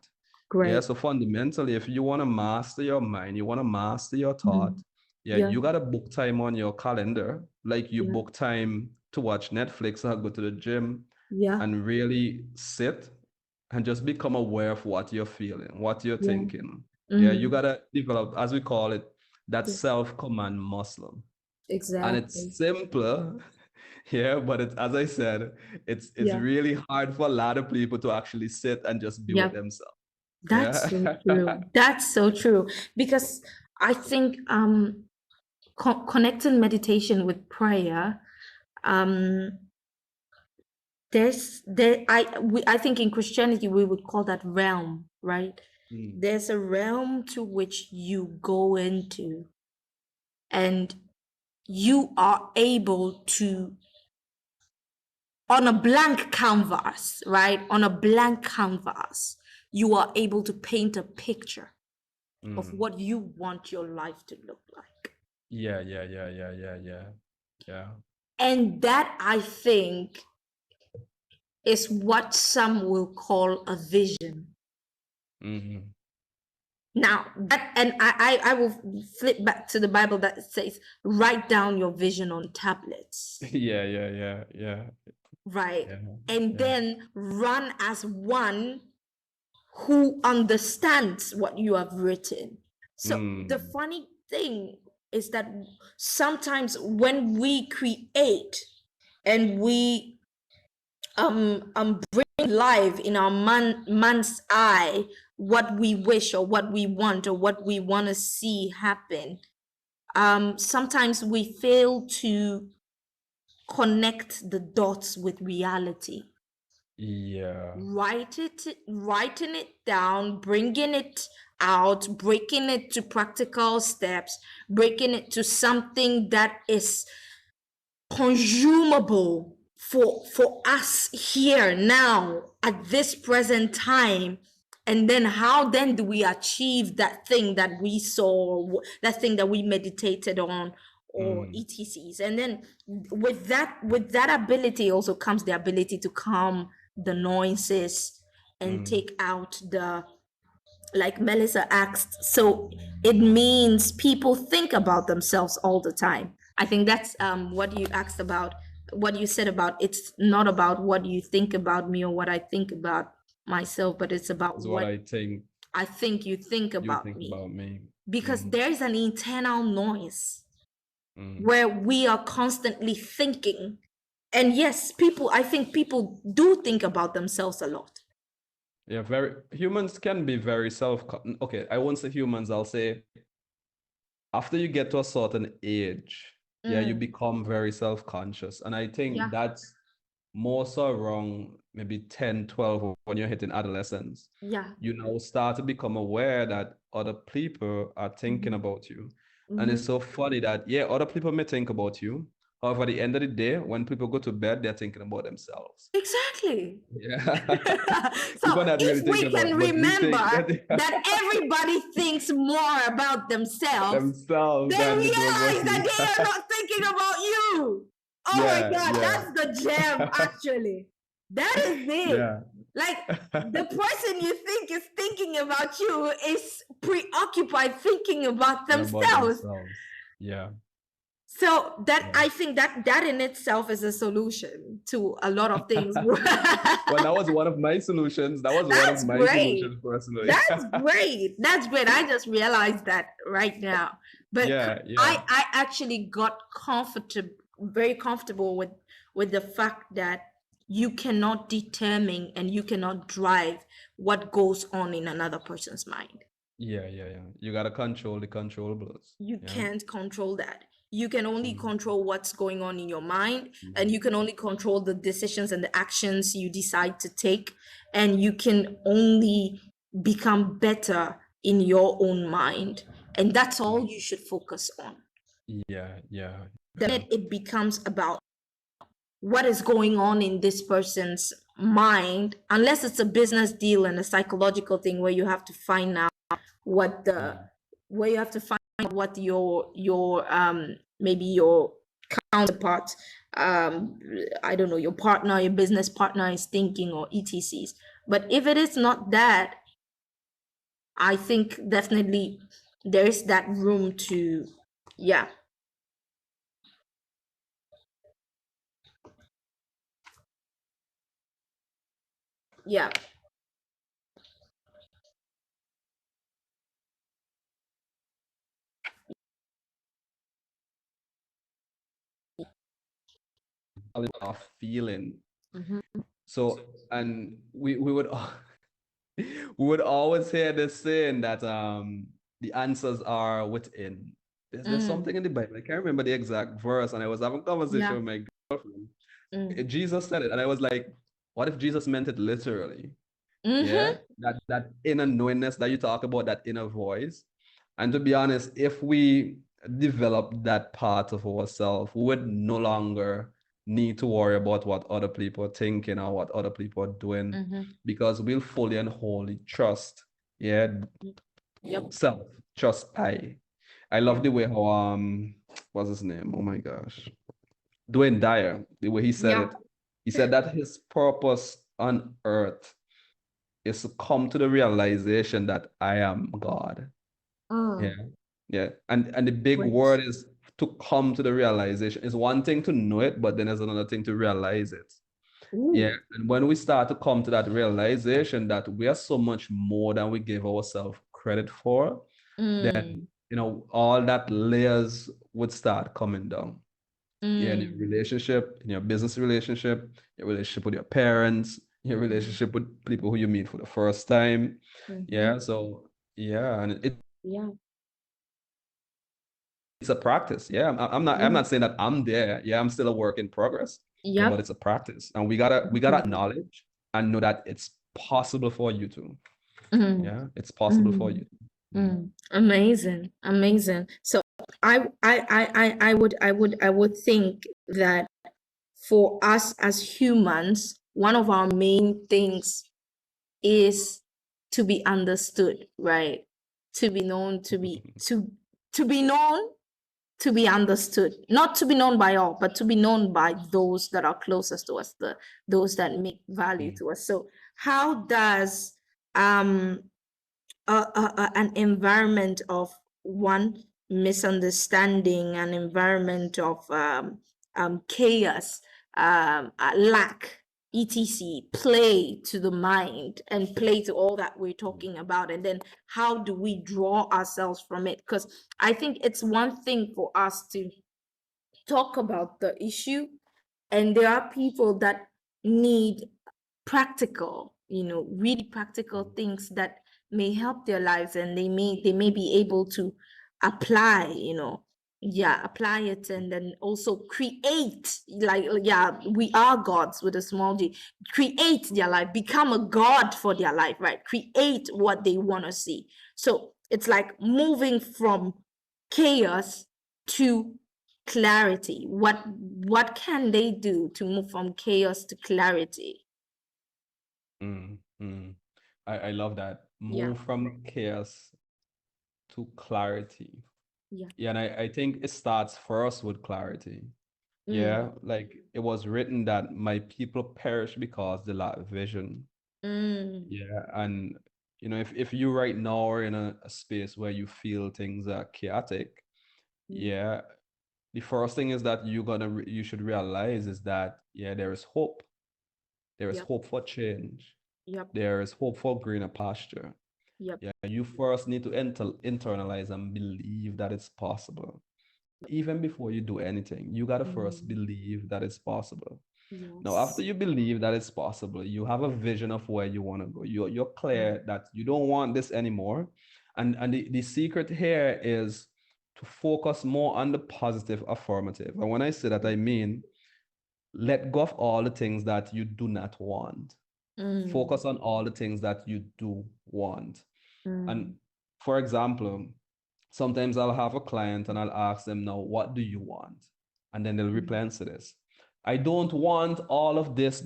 Yeah, so fundamentally, if you want to master your mind, you want to master your thought, you got to book time on your calendar, like you book time to watch Netflix or go to the gym, and really sit and just become aware of what you're feeling, what you're thinking. Yeah, you got to develop, as we call it, that self-command muscle. Exactly. And it's simpler, but it's, as I said, it's really hard for a lot of people to actually sit and just be with themselves. That's so true. That's so true. Because I think connecting meditation with prayer, I think in Christianity we would call that realm, right? There's a realm to which you go into, and you are able to, on a blank canvas, right? On a blank canvas, you are able to paint a picture of what you want your life to look like. Yeah. And that, I think, is what some will call a vision. Now, that, and I will flip back to the Bible that says, write down your vision on tablets. Yeah. Right. Yeah. And then run as one who understands what you have written. So the funny thing is that sometimes when we create and we bring live in our man's eye what we wish or what we want or what we want to see happen, sometimes we fail to connect the dots with reality. Yeah. Writing it down, bringing it out, breaking it to practical steps, breaking it to something that is consumable for us here now at this present time. And then how then do we achieve that thing that we saw, that thing that we meditated on, or etcs? And then with that ability also comes the ability to calm the noises and take out the, like Melissa asked, so it means people think about themselves all the time. I think that's what you asked about, what you said about, it's not about what you think about me or what I think about myself, but it's about what I think you think about me. Because there's an internal noise where we are constantly thinking. And yes, I think people do think about themselves a lot. Yeah, humans can be very okay, I won't say humans, I'll say after you get to a certain age, you become very self-conscious. And I think that's more so around maybe 10, 12, when you're hitting adolescence. Yeah. You now start to become aware that other people are thinking about you. And it's so funny that, other people may think about you. However, at the end of the day, when people go to bed, they're thinking about themselves. Exactly. Yeah. So if we can remember that everybody thinks more about themselves, then realize that they are not thinking about you. Oh my God, that's the gem, actually. That is it. Yeah. Like, the person you think is thinking about you is preoccupied thinking about themselves. Yeah. So that, I think that in itself is a solution to a lot of things. Well, that was one of my solutions. Solutions personally. That's great. That's great. I just realized that right now. But I actually got very comfortable with the fact that you cannot determine and you cannot drive what goes on in another person's mind. Yeah. You gotta control the controllables. You can't control that. You can only control what's going on in your mind, and you can only control the decisions and the actions you decide to take, and you can only become better in your own mind, and that's all you should focus on. Yeah. Then it becomes about what is going on in this person's mind, unless it's a business deal and a psychological thing where you have to find out what your maybe your counterpart, I don't know, your partner, your business partner is thinking, or etcs. But if it is not that, I think definitely there is that room to yeah our feeling. So, and we would we would always hear this saying that the answers are within. There's something in the Bible. I can't remember the exact verse, and I was having a conversation with my girlfriend. Jesus said it, and I was like, what if Jesus meant it literally? Yeah, that inner knowingness that you talk about, that inner voice. And to be honest, if we develop that part of ourselves, we would no longer need to worry about what other people are thinking or what other people are doing, because we'll fully and wholly trust, yeah, Yep. self, trust I love the way how what's his name? Oh my gosh. Dwayne Dyer, the way he said Yeah. it. He said that his purpose on earth is to come to the realization that I am God. Yeah. Yeah. And the big Great. word is to come to the realization. It's one thing to know it, but then there's another thing to realize it. Yeah. Ooh. And when we start to come to that realization that we are so much more than we give ourselves credit for, then all that layers would start coming down. Yeah, in your relationship, in your business relationship, your relationship with your parents, your relationship with people who you meet for the first time. Yeah, so yeah, and Yeah. it's a practice. Yeah, I'm not saying that I'm there. Yeah, I'm still a work in progress. Yeah, but Yep. it's a practice, and we gotta acknowledge and know that it's possible for you to. Yeah, it's possible for you. Amazing, amazing. So I would think that for us as humans, one of our main things is to be understood, right? To be known, to be known, to be understood, not to be known by all, but to be known by those that are closest to us, those that make value to us. So how does um an environment of one misunderstanding, an environment of chaos, lack, etc., play to the mind and play to all that we're talking about? And then how do we draw ourselves from it? Because I think it's one thing for us to talk about the issue, and there are people that need practical, really practical things that may help their lives, and they may be able to apply, apply it, and then also create, like, yeah, we are gods with a small g, create their life, become a god for their life, right? Create what they want to see. So it's like moving from chaos to clarity. What can they do to move from chaos to clarity? Mm, mm. I love that. Yeah. Move from chaos to clarity. Yeah. Yeah, and I think it starts first with clarity. Yeah, like it was written that my people perish because they lack vision. Yeah, and if you right now are in a space where you feel things are chaotic, yeah, the first thing is that you should realize is that there is hope. There is Yep. hope for change. Yep. There is hope for greener pasture. Yep. Yeah, you first need to internalize and believe that it's possible. Even before you do anything, you got to first believe that it's possible. Now, after Yes. you believe that it's possible, you have a vision of where you want to go. You're clear that you don't want this anymore. And the secret here is to focus more on the positive affirmative. And when I say that, I mean let go of all the things that you do not want. Focus on all the things that you do want. And for example, sometimes I'll have a client and I'll ask them, now, what do you want? And then they'll reply and say this: I don't want all of this.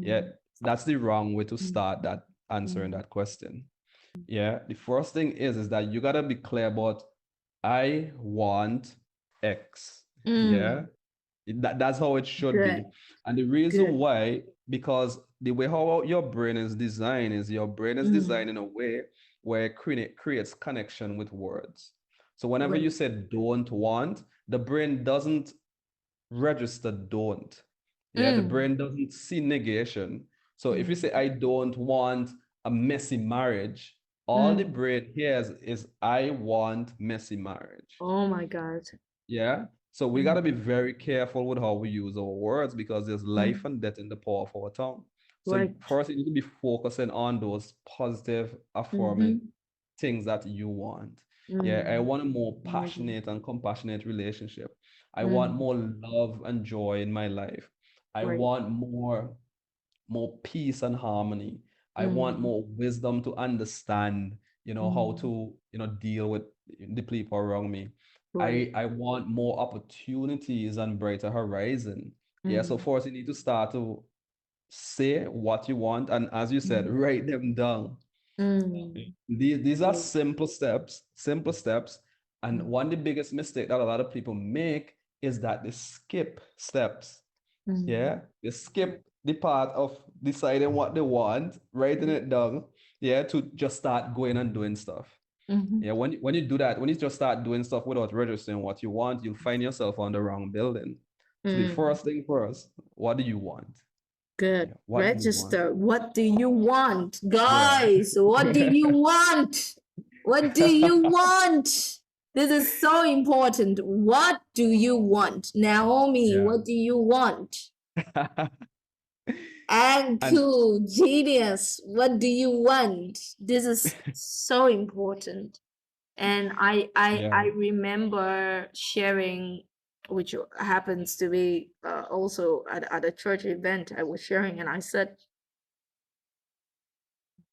Yeah, that's the wrong way to start that answering that question. Yeah, the first thing is that you gotta be clear about I want X. Yeah, that's how it should Good. be. And the reason Good. why, because the way how your brain is designed is your brain is designed in a way where it creates connection with words. So whenever you Great. say don't want, the brain doesn't register don't. Yeah, the brain doesn't see negation. So if you say I don't want a messy marriage, all the brain hears is I want messy marriage. Oh my God. Yeah. So we got to be very careful with how we use our words, because there's life and death in the power of our tongue. So Right. first, you need to be focusing on those positive, affirming things that you want. Yeah, I want a more passionate and compassionate relationship. I want more love and joy in my life. I Right. want more peace and harmony. I want more wisdom to understand, you know, how to, you know, deal with the people around me. Right. I want more opportunities and brighter horizon. Yeah, so first you need to start to say what you want, and as you said, write them down. These are Right. simple steps. And one of the biggest mistake that a lot of people make is that they skip steps. Yeah, they skip the part of deciding what they want, writing it down, yeah, to just start going and doing stuff. Yeah, when you do that, when you just start doing stuff without registering what you want, you'll find yourself on the wrong building. So the first thing first, what do you want? Good. Yeah, what do you want? Register. What do you want? Yeah. Guys, what do you want? What do you want? This is so important. What do you want? Naomi, Yeah. what do you want? And And cool, genius, what do you want? This is so important. And yeah, I remember sharing, which happens to be also at a church event I was sharing, and I said,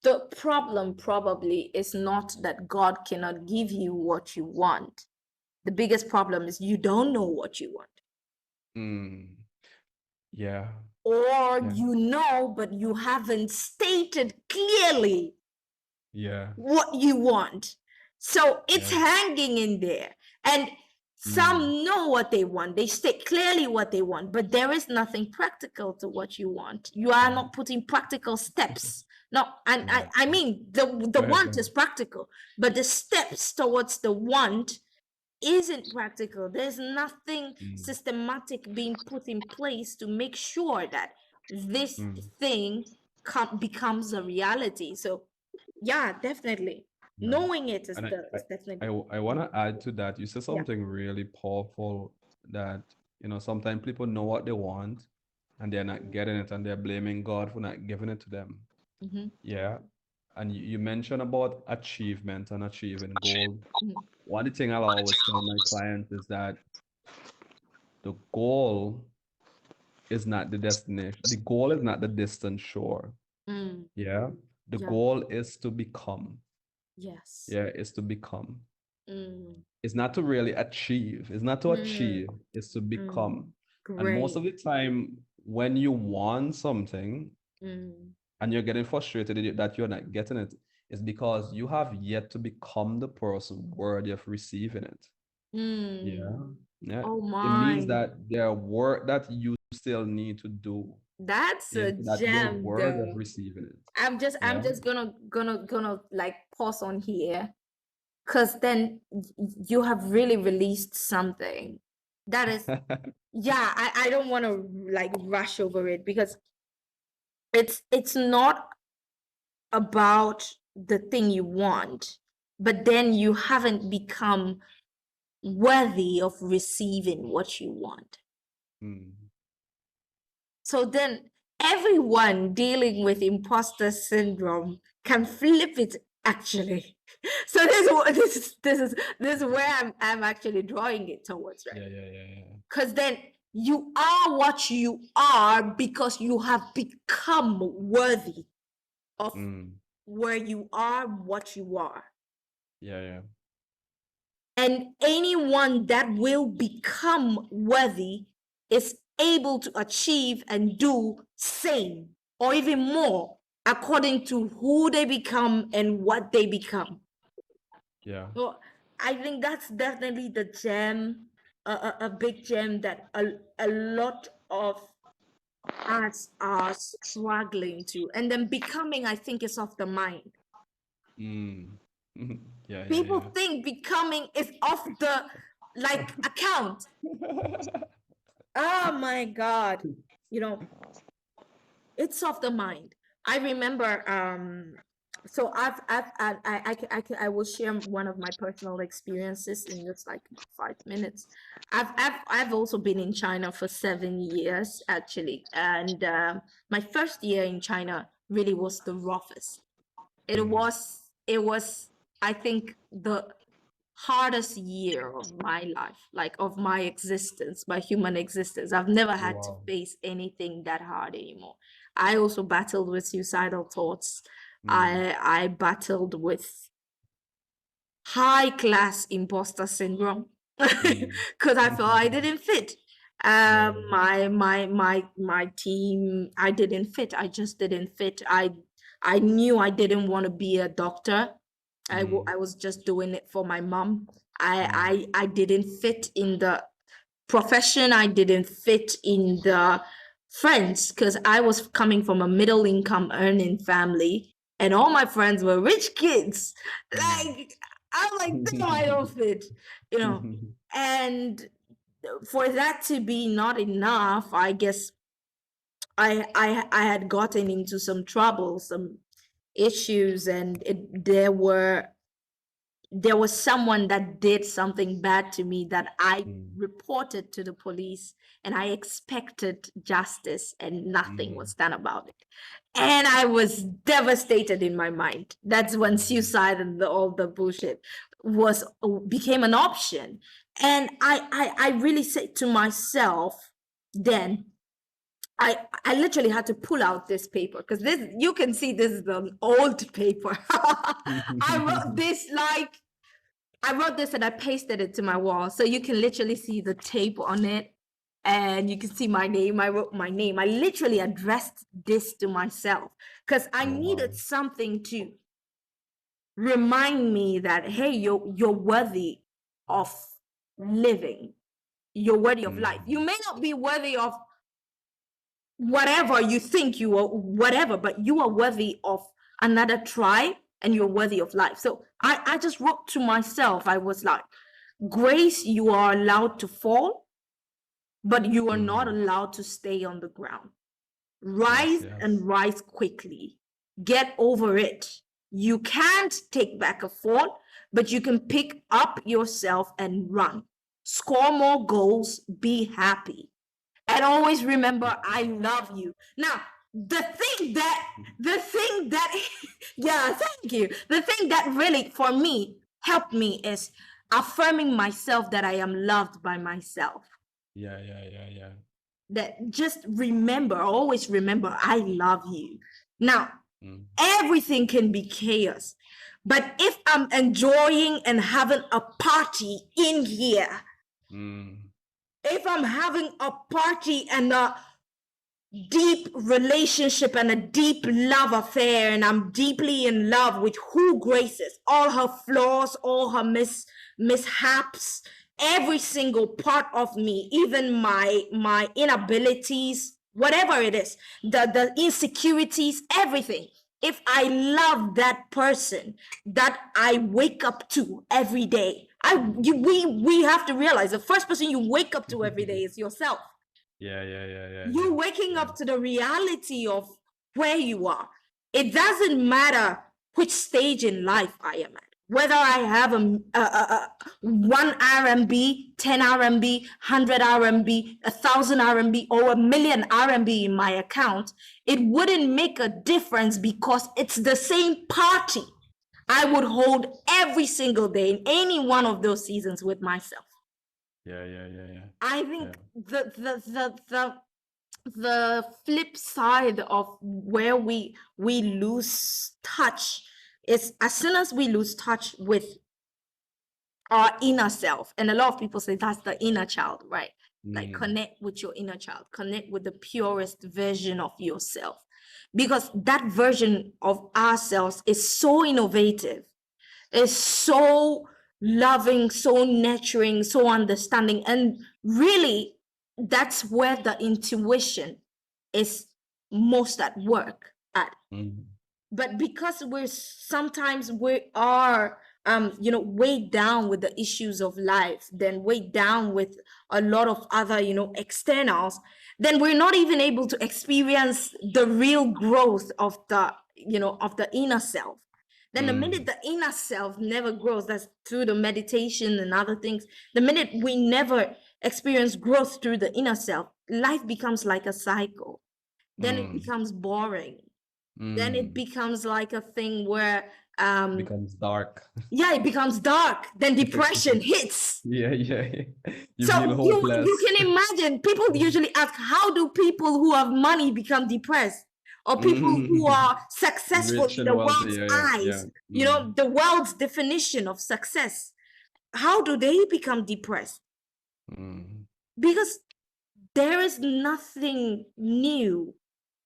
the problem probably is not that God cannot give you what you want. The biggest problem is you don't know what you want. yeah, Or yeah, you know, but you haven't stated clearly yeah, what you want. So it's yeah. hanging in there. And some know what they want. They state clearly what they want, but there is nothing practical to what you want. You are not putting practical steps. No, and Yeah. I mean the Go ahead, want is practical, but the steps towards the want isn't practical. There's nothing systematic being put in place to make sure that this thing becomes a reality. So yeah, definitely. Yeah. Knowing it is And definitely. I want to add to that. You said Yeah. something really powerful that, you know, sometimes people know what they want and they're not getting it and they're blaming God for not giving it to them. Yeah. And you mentioned about achievement and achieving goal. One thing I'll always tell my clients is that the goal is not the destination. The goal is not the distant shore. Yeah. The Yeah. goal is to become. Yes. Yeah, is to become. It's not to really achieve. It's not to achieve. It's to become. And most of Great. the time, when you want something and you're getting frustrated that you're not getting it, it's because you have yet to become the person worthy of receiving it. Yeah. Yeah. Oh It means my. that there are work that you still need to do. That's Yeah, a so that you're gem worthy of though. receiving it. I'm just Yeah. gonna like pause on here, because then you have really released something that is, yeah, I don't want to like rush over it, because it's not about the thing you want, but then you haven't become worthy of receiving what you want. So then everyone dealing with imposter syndrome can flip it actually. So this is where I'm actually drawing it towards, right? Yeah. Because then you are what you are because you have become worthy of where you are, what you are. Yeah. And anyone that will become worthy is able to achieve and do same or even more according to who they become and what they become. Yeah. So I think that's definitely the gem, a big gem that a lot of us are struggling to. And then becoming, I think, is of the mind. Yeah. People think becoming is off the like account. Oh my God. You know, it's off the mind. I remember, so I will share one of my personal experiences in just like 5 minutes. I've also been in China for 7 years actually, and my first year in China really was the roughest. It was I think the hardest year of my life, like of my existence, my human existence. I've never had to Wow. face anything that hard anymore. I also battled with suicidal thoughts. I battled with high class imposter syndrome because I felt I didn't fit. Yeah. My team, I didn't fit. I just didn't fit. I knew I didn't want to be a doctor. I was just doing it for my mom. I didn't fit in the profession. I didn't fit in the friends because I was coming from a middle income earning family and all my friends were rich kids. Like, I'm like, no, I don't fit, you know. And for that to be not enough, I guess I had gotten into some trouble, some issues, and there was someone that did something bad to me that I reported to the police, and I expected justice and nothing was done about it. And I was devastated in my mind. That's when suicide and all the bullshit became an option. And I really said to myself then, I literally had to pull out this paper because this, you can see this is an old paper. I wrote this and I pasted it to my wall. So you can literally see the tape on it and you can see my name. I wrote my name. I literally addressed this to myself because I needed something to remind me that, hey, you're worthy of living. You're worthy of life. You may not be worthy of whatever you think you are, whatever, but you are worthy of another try and you're worthy of life. So I just wrote to myself, I was like, Grace, you are allowed to fall, but you are not allowed to stay on the ground. Rise and rise quickly. Get over it. You can't take back a fall, but you can pick up yourself and run. Score more goals, be happy. And always remember, I love you. Now, the thing that, yeah, thank you. The thing that really, for me, helped me is affirming myself that I am loved by myself. Yeah. That just remember, always remember, I love you. Now, everything can be chaos. But if I'm enjoying and having a party in here, if I'm having a party and a deep relationship and a deep love affair, and I'm deeply in love with who Grace is, all her flaws, all her mishaps, every single part of me, even my inabilities, whatever it is, the insecurities, everything. If I love that person that I wake up to every day, we have to realize the first person you wake up to every day is yourself. Yeah. You're waking up to the reality of where you are. It doesn't matter which stage in life I am at. Whether I have a 1 RMB, 10 RMB, 100 RMB, 1,000 RMB, or 1,000,000 RMB in my account, it wouldn't make a difference because it's the same party I would hold every single day in any one of those seasons with myself. Yeah. I think the flip side of where we lose touch is as soon as we lose touch with our inner self, and a lot of people say that's the inner child, right? Like, connect with your inner child, connect with the purest version of yourself, because that version of ourselves is so innovative, is so loving, so nurturing, so understanding, and really that's where the intuition is most at work at. But because sometimes we are weighed down with the issues of life, then weighed down with a lot of other externals, then we're not even able to experience the real growth of the inner self. Then the minute the inner self never grows, that's through the meditation and other things, the minute we never experience growth through the inner self, life becomes like a cycle. Then it becomes boring. Then it becomes like a thing where becomes dark. Yeah, it becomes dark. Then depression hits. Yeah. You So feel hopeless. you can imagine, people usually ask, how do people who have money become depressed? or people who are successful Rich in and the wealthy. world's Yeah, eyes, you know, the world's definition of success, how do they become depressed? Because there is nothing new,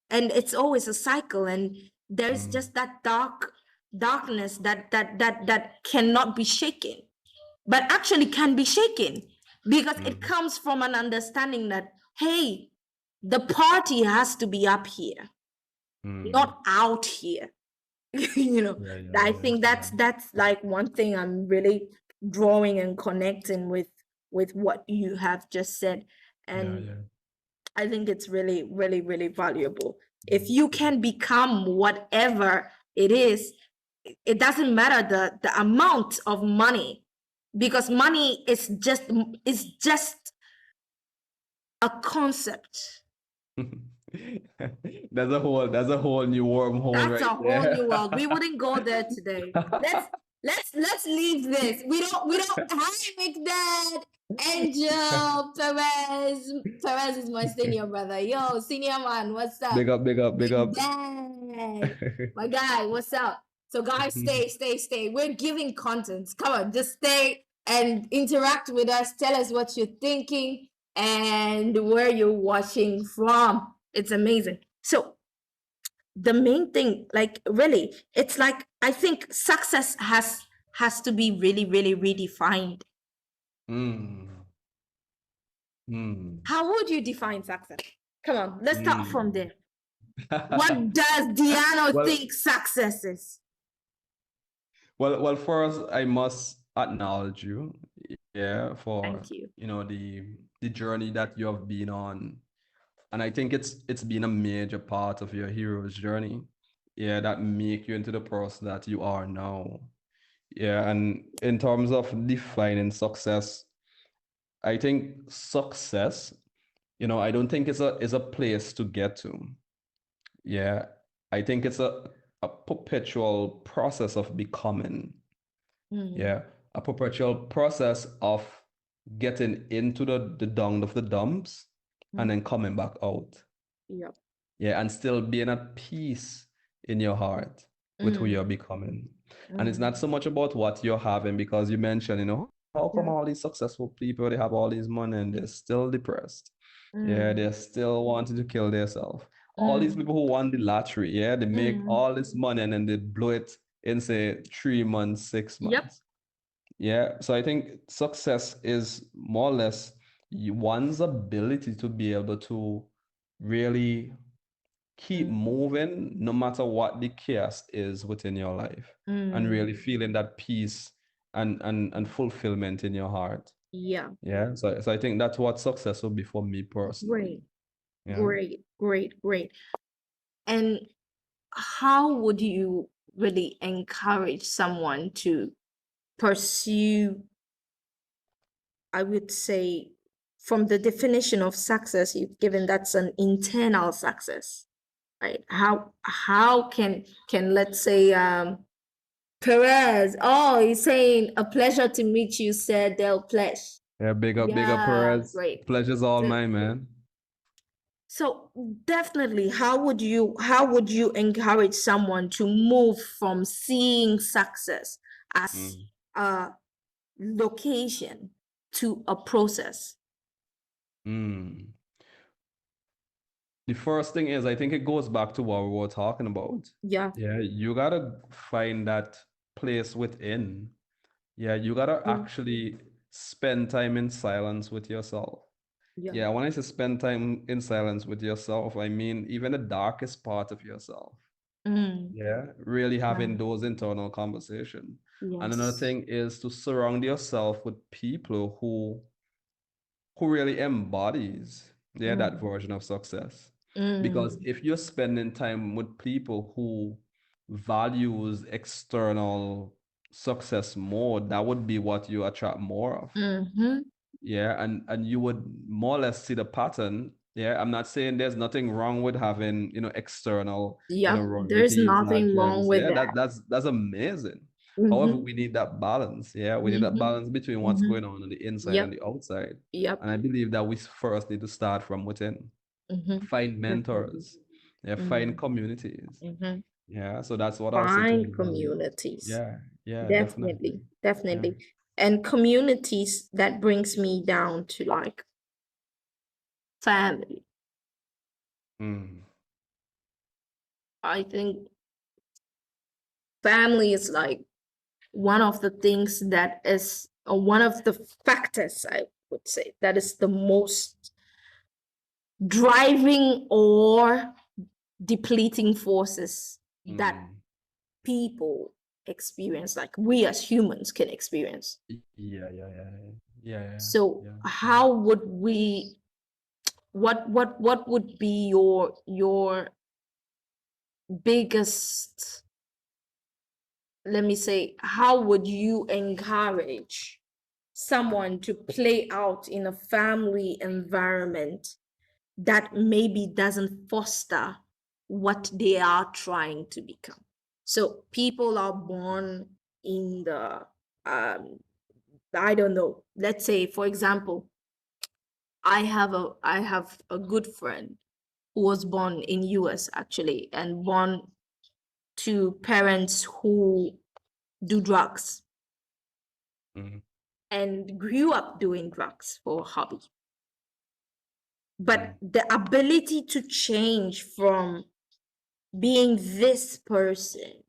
and it's always a cycle, and there's just that darkness that cannot be shaken, but actually can be shaken, because it comes from an understanding that, hey, the party has to be up here, not out here. You know, I think that's like one thing I'm really drawing and connecting with what you have just said. And I think it's really, really, really valuable. If you can become whatever it is, it doesn't matter the amount of money, because money is just a concept. That's a whole new wormhole That's right a whole there. new world. We wouldn't go there today. Let's leave this. We don't. Hi, McDad, Angel, Perez. Perez is my senior brother. Yo, senior man, what's up? Big up, big up, big up. Dad, my guy, what's up? So guys, stay. We're giving contents. Come on, just stay and interact with us. Tell us what you're thinking and where you're watching from. It's amazing. So the main thing, like, really, it's like, I think success has to be really, really redefined. How would you define success? Come on, let's start from there. What does DEANO think success is? Well, first I must acknowledge you, for Thank you. The journey that you have been on, and I think it's been a major part of your hero's journey, that make you into the person that you are now. And in terms of defining success, I think success, I don't think it's a place to get to. I think it's a perpetual process of becoming. A perpetual process of getting into the dung of the dumps and then coming back out. And still being at peace in your heart with who you're becoming. And it's not so much about what you're having, because you mentioned, how come all these successful people, they have all this money and they're still depressed? They're still wanting to kill themselves. All these people who won the lottery, they make all this money and then they blow it in, say, 3 months, 6 months. So I think success is more or less one's ability to be able to really keep moving no matter what the chaos is within your life, and really feeling that peace and fulfillment in your heart. So I think that's what success will be for me personally. Great. And how would you really encourage someone to pursue, I would say, from the definition of success you've given, that's an internal success, right? How can let's say, Perez, he's saying, a pleasure to meet you, said Delpleash. Big up Perez. Great. Pleasure's all mine, man. So definitely, how would you encourage someone to move from seeing success as a location to a process? The first thing is, I think it goes back to what we were talking about. You gotta find that place within. You gotta actually spend time in silence with yourself. When I say spend time in silence with yourself, I mean even the darkest part of yourself. Really having those internal conversations. And another thing is to surround yourself with people who really embodies that version of success. Because if you're spending time with people who values external success more, that would be what you attract more of. And you would more or less see the pattern. I'm not saying there's nothing wrong with having, external, there's nothing wrong with that. That's amazing. However, we need that balance. We need that balance between what's going on the inside and the outside. And I believe that we first need to start from within. Find mentors. Yeah, find communities. Mm-hmm. Yeah, so that's what I'll say to Find anybody. communities. Yeah, yeah, Definitely, definitely. definitely. And communities, that brings me down to like family. Mm, I think family is like one of the things that is, or one of the factors, I would say, that is the most driving or depleting forces that mm. people experience, like we as humans can experience. Yeah, yeah, yeah, yeah, yeah, So yeah, how would we, what would be your biggest, let me say, how would you encourage someone to play out in a family environment that maybe doesn't foster what they are trying to become? So people are born in the I don't know, let's say for example, I have a good friend who was born in US actually, and born to parents who do drugs, mm, and grew up doing drugs for a hobby. mm, But the ability to change from being this person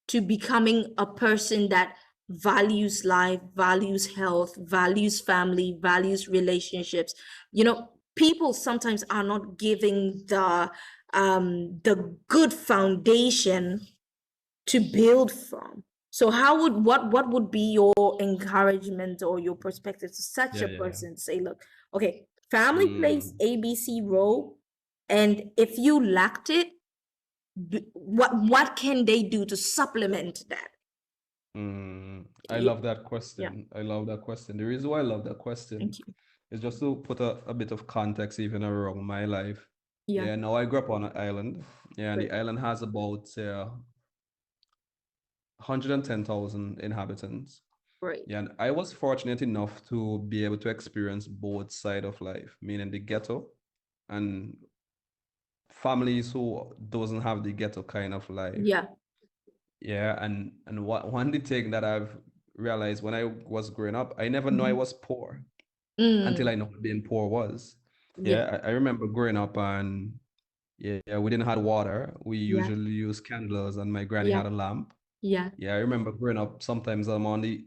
to becoming a person that values life, values health, values family, values relationships. You know, people sometimes are not giving the good foundation to build from. So how would, what would be your encouragement or your perspective to such yeah, a yeah, yeah. person? Say, look, okay, family plays Mm, ABC role, and if you lacked it, what can they do to supplement that? I Yeah, love that yeah. question. I love that question. The reason why I love that question Thank you. is just to put a bit of context even around my life. Yeah, Yeah, now I grew up on an island. Yeah, and the great, island has about 110,000 inhabitants. great. Yeah, and I was fortunate enough to be able to experience both side of life, meaning the ghetto and families who doesn't have the ghetto kind of life. Yeah. Yeah, and what one the thing that I've realized when I was growing up, I never know I Mhm. was poor until Mm, I know what being poor was. yeah, Yeah, I remember growing up and yeah, we didn't have water. We yeah, usually used candles and my granny yeah, had a lamp. yeah, Yeah, I remember growing up, sometimes I'm on the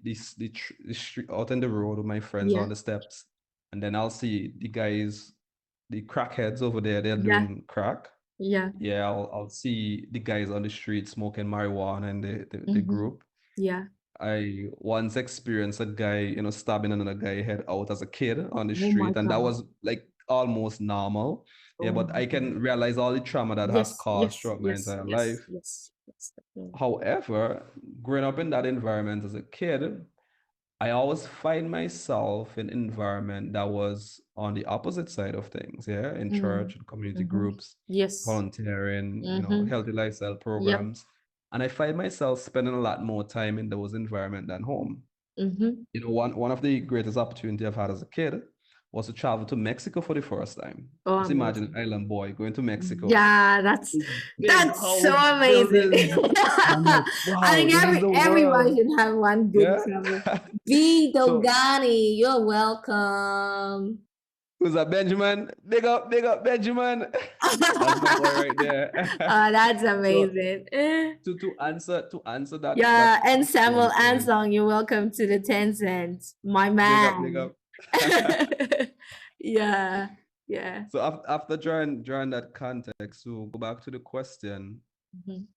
street out in the road with my friends yeah, on the steps, and then I'll see the guys, the crackheads over there, they're yeah, doing crack. yeah. Yeah, I'll see the guys on the street smoking marijuana and the Mm-hmm. group. Yeah. I once experienced a guy, stabbing another guy head out as a kid on the Oh my street, and that God. was like almost normal. Yeah, Oh but my I God. can realize all the trauma that has Yes, caused yes, throughout my yes, entire yes, life. yes, yes. Definitely. However, growing up in that environment as a kid, I always find myself in environment that was on the opposite side of things, yeah, in Mm. church and community Mm-hmm. groups, Yes. volunteering, Mm-hmm. healthy lifestyle Yep. programs. And I find myself spending a lot more time in those environments than home. Mm-hmm. One of the greatest opportunity I've had as a kid was to travel to Mexico for the first time. Oh, Just imagine an amazing. island boy going to Mexico. Yeah, This big that's so house amazing. buildings. And I'm like, I wow, think this is the everyone world. should have one good Yeah. travel. V So Dogani, you're welcome. who's that? Benjamin? Big up, Benjamin. That's my boy right there. That's So amazing. to answer that Yeah, and Samuel question is Ansong, you're welcome to the 10 cents, my big man. up. Yeah, yeah. So after drawing that context, so go back to the question, Mhm.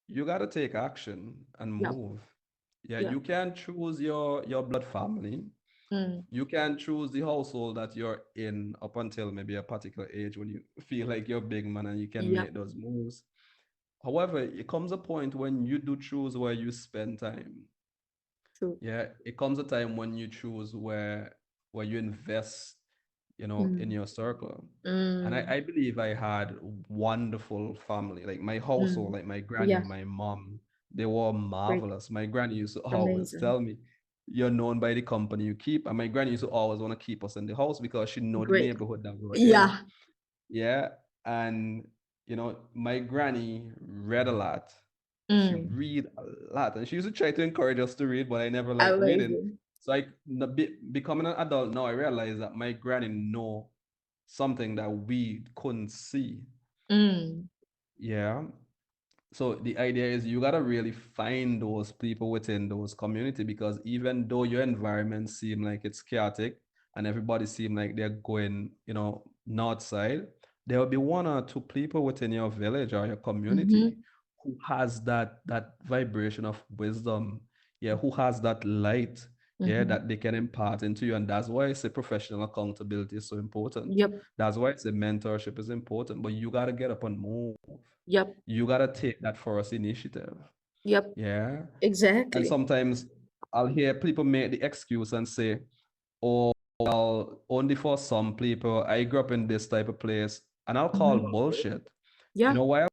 you gotta take action and Yep, move. Yeah, yep. you can choose your blood family. Mm, You can choose the household that you're in up until maybe a particular age when you feel like you're a big man and you can yep, make those moves. However, it comes a point when you do choose where you spend time. true. Yeah, it comes a time when you choose where you invest, in Mm, your circle. And mm, I believe I had wonderful family. Like my household, mm. like my granny, Yeah, my mom, they were great. marvelous. My granny used to always Amazing. tell me, you're known by the company you keep. And my granny used to always want to keep us in the house because she know the Great. neighborhood that we were in. Yeah. Yeah. And my granny read a lot. She Mm. read a lot, and she used to try to encourage us to read, but I never liked reading. Amazing. So becoming an adult now, I realized that my granny know something that we couldn't see. Mm. Yeah. So the idea is you gotta really find those people within those community, because even though your environment seem like it's chaotic and everybody seem like they're going, north side, there will be one or two people within your village or your community Mm-hmm. who has that vibration of wisdom, yeah, who has that light, yeah, Mm-hmm. that they can impart into you. And that's why I say professional accountability is so important. Yep. That's why I say mentorship is important, but you gotta get up and move. Yep. You gotta take that first initiative. Yep. Yeah. And Exactly. sometimes I'll hear people make the excuse and say, oh, well, only for some people, I grew up in this type of place. And I'll call Mm-hmm. bullshit. You Yeah. know why I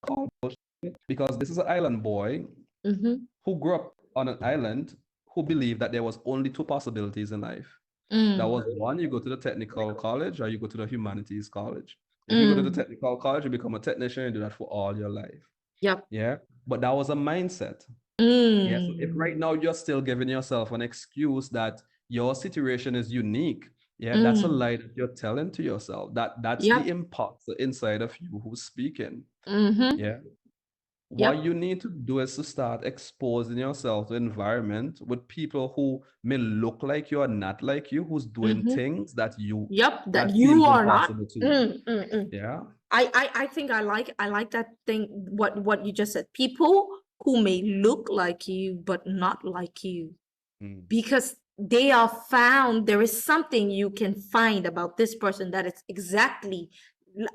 call bullshit? Because this is an island boy Mm-hmm. who grew up on an island who believed that there was only two possibilities in life. That Mm. was one, you go to the technical college or you go to the humanities college. If you go to the Mm. technical college, you become a technician, you do that for all your life. Yep. Yeah. But that was a mindset. Yeah. So if right Mm. now you're still giving yourself an excuse that your situation is unique, yeah, that's a Mm. lie that you're telling to yourself. That's the Yep. imposter inside of you who's speaking. Mm-hmm. Yeah. What Yep. you need to do is to start exposing yourself to environment with people who may look like you or not like you, who's doing Mm-hmm. things Yep. That that you seems are not. impossible to you. Mm, mm, mm. Yeah. I think I like that thing, what you just said. People who may look like you but not like you, Mm. because they are found, there is something you can find about this person that is exactly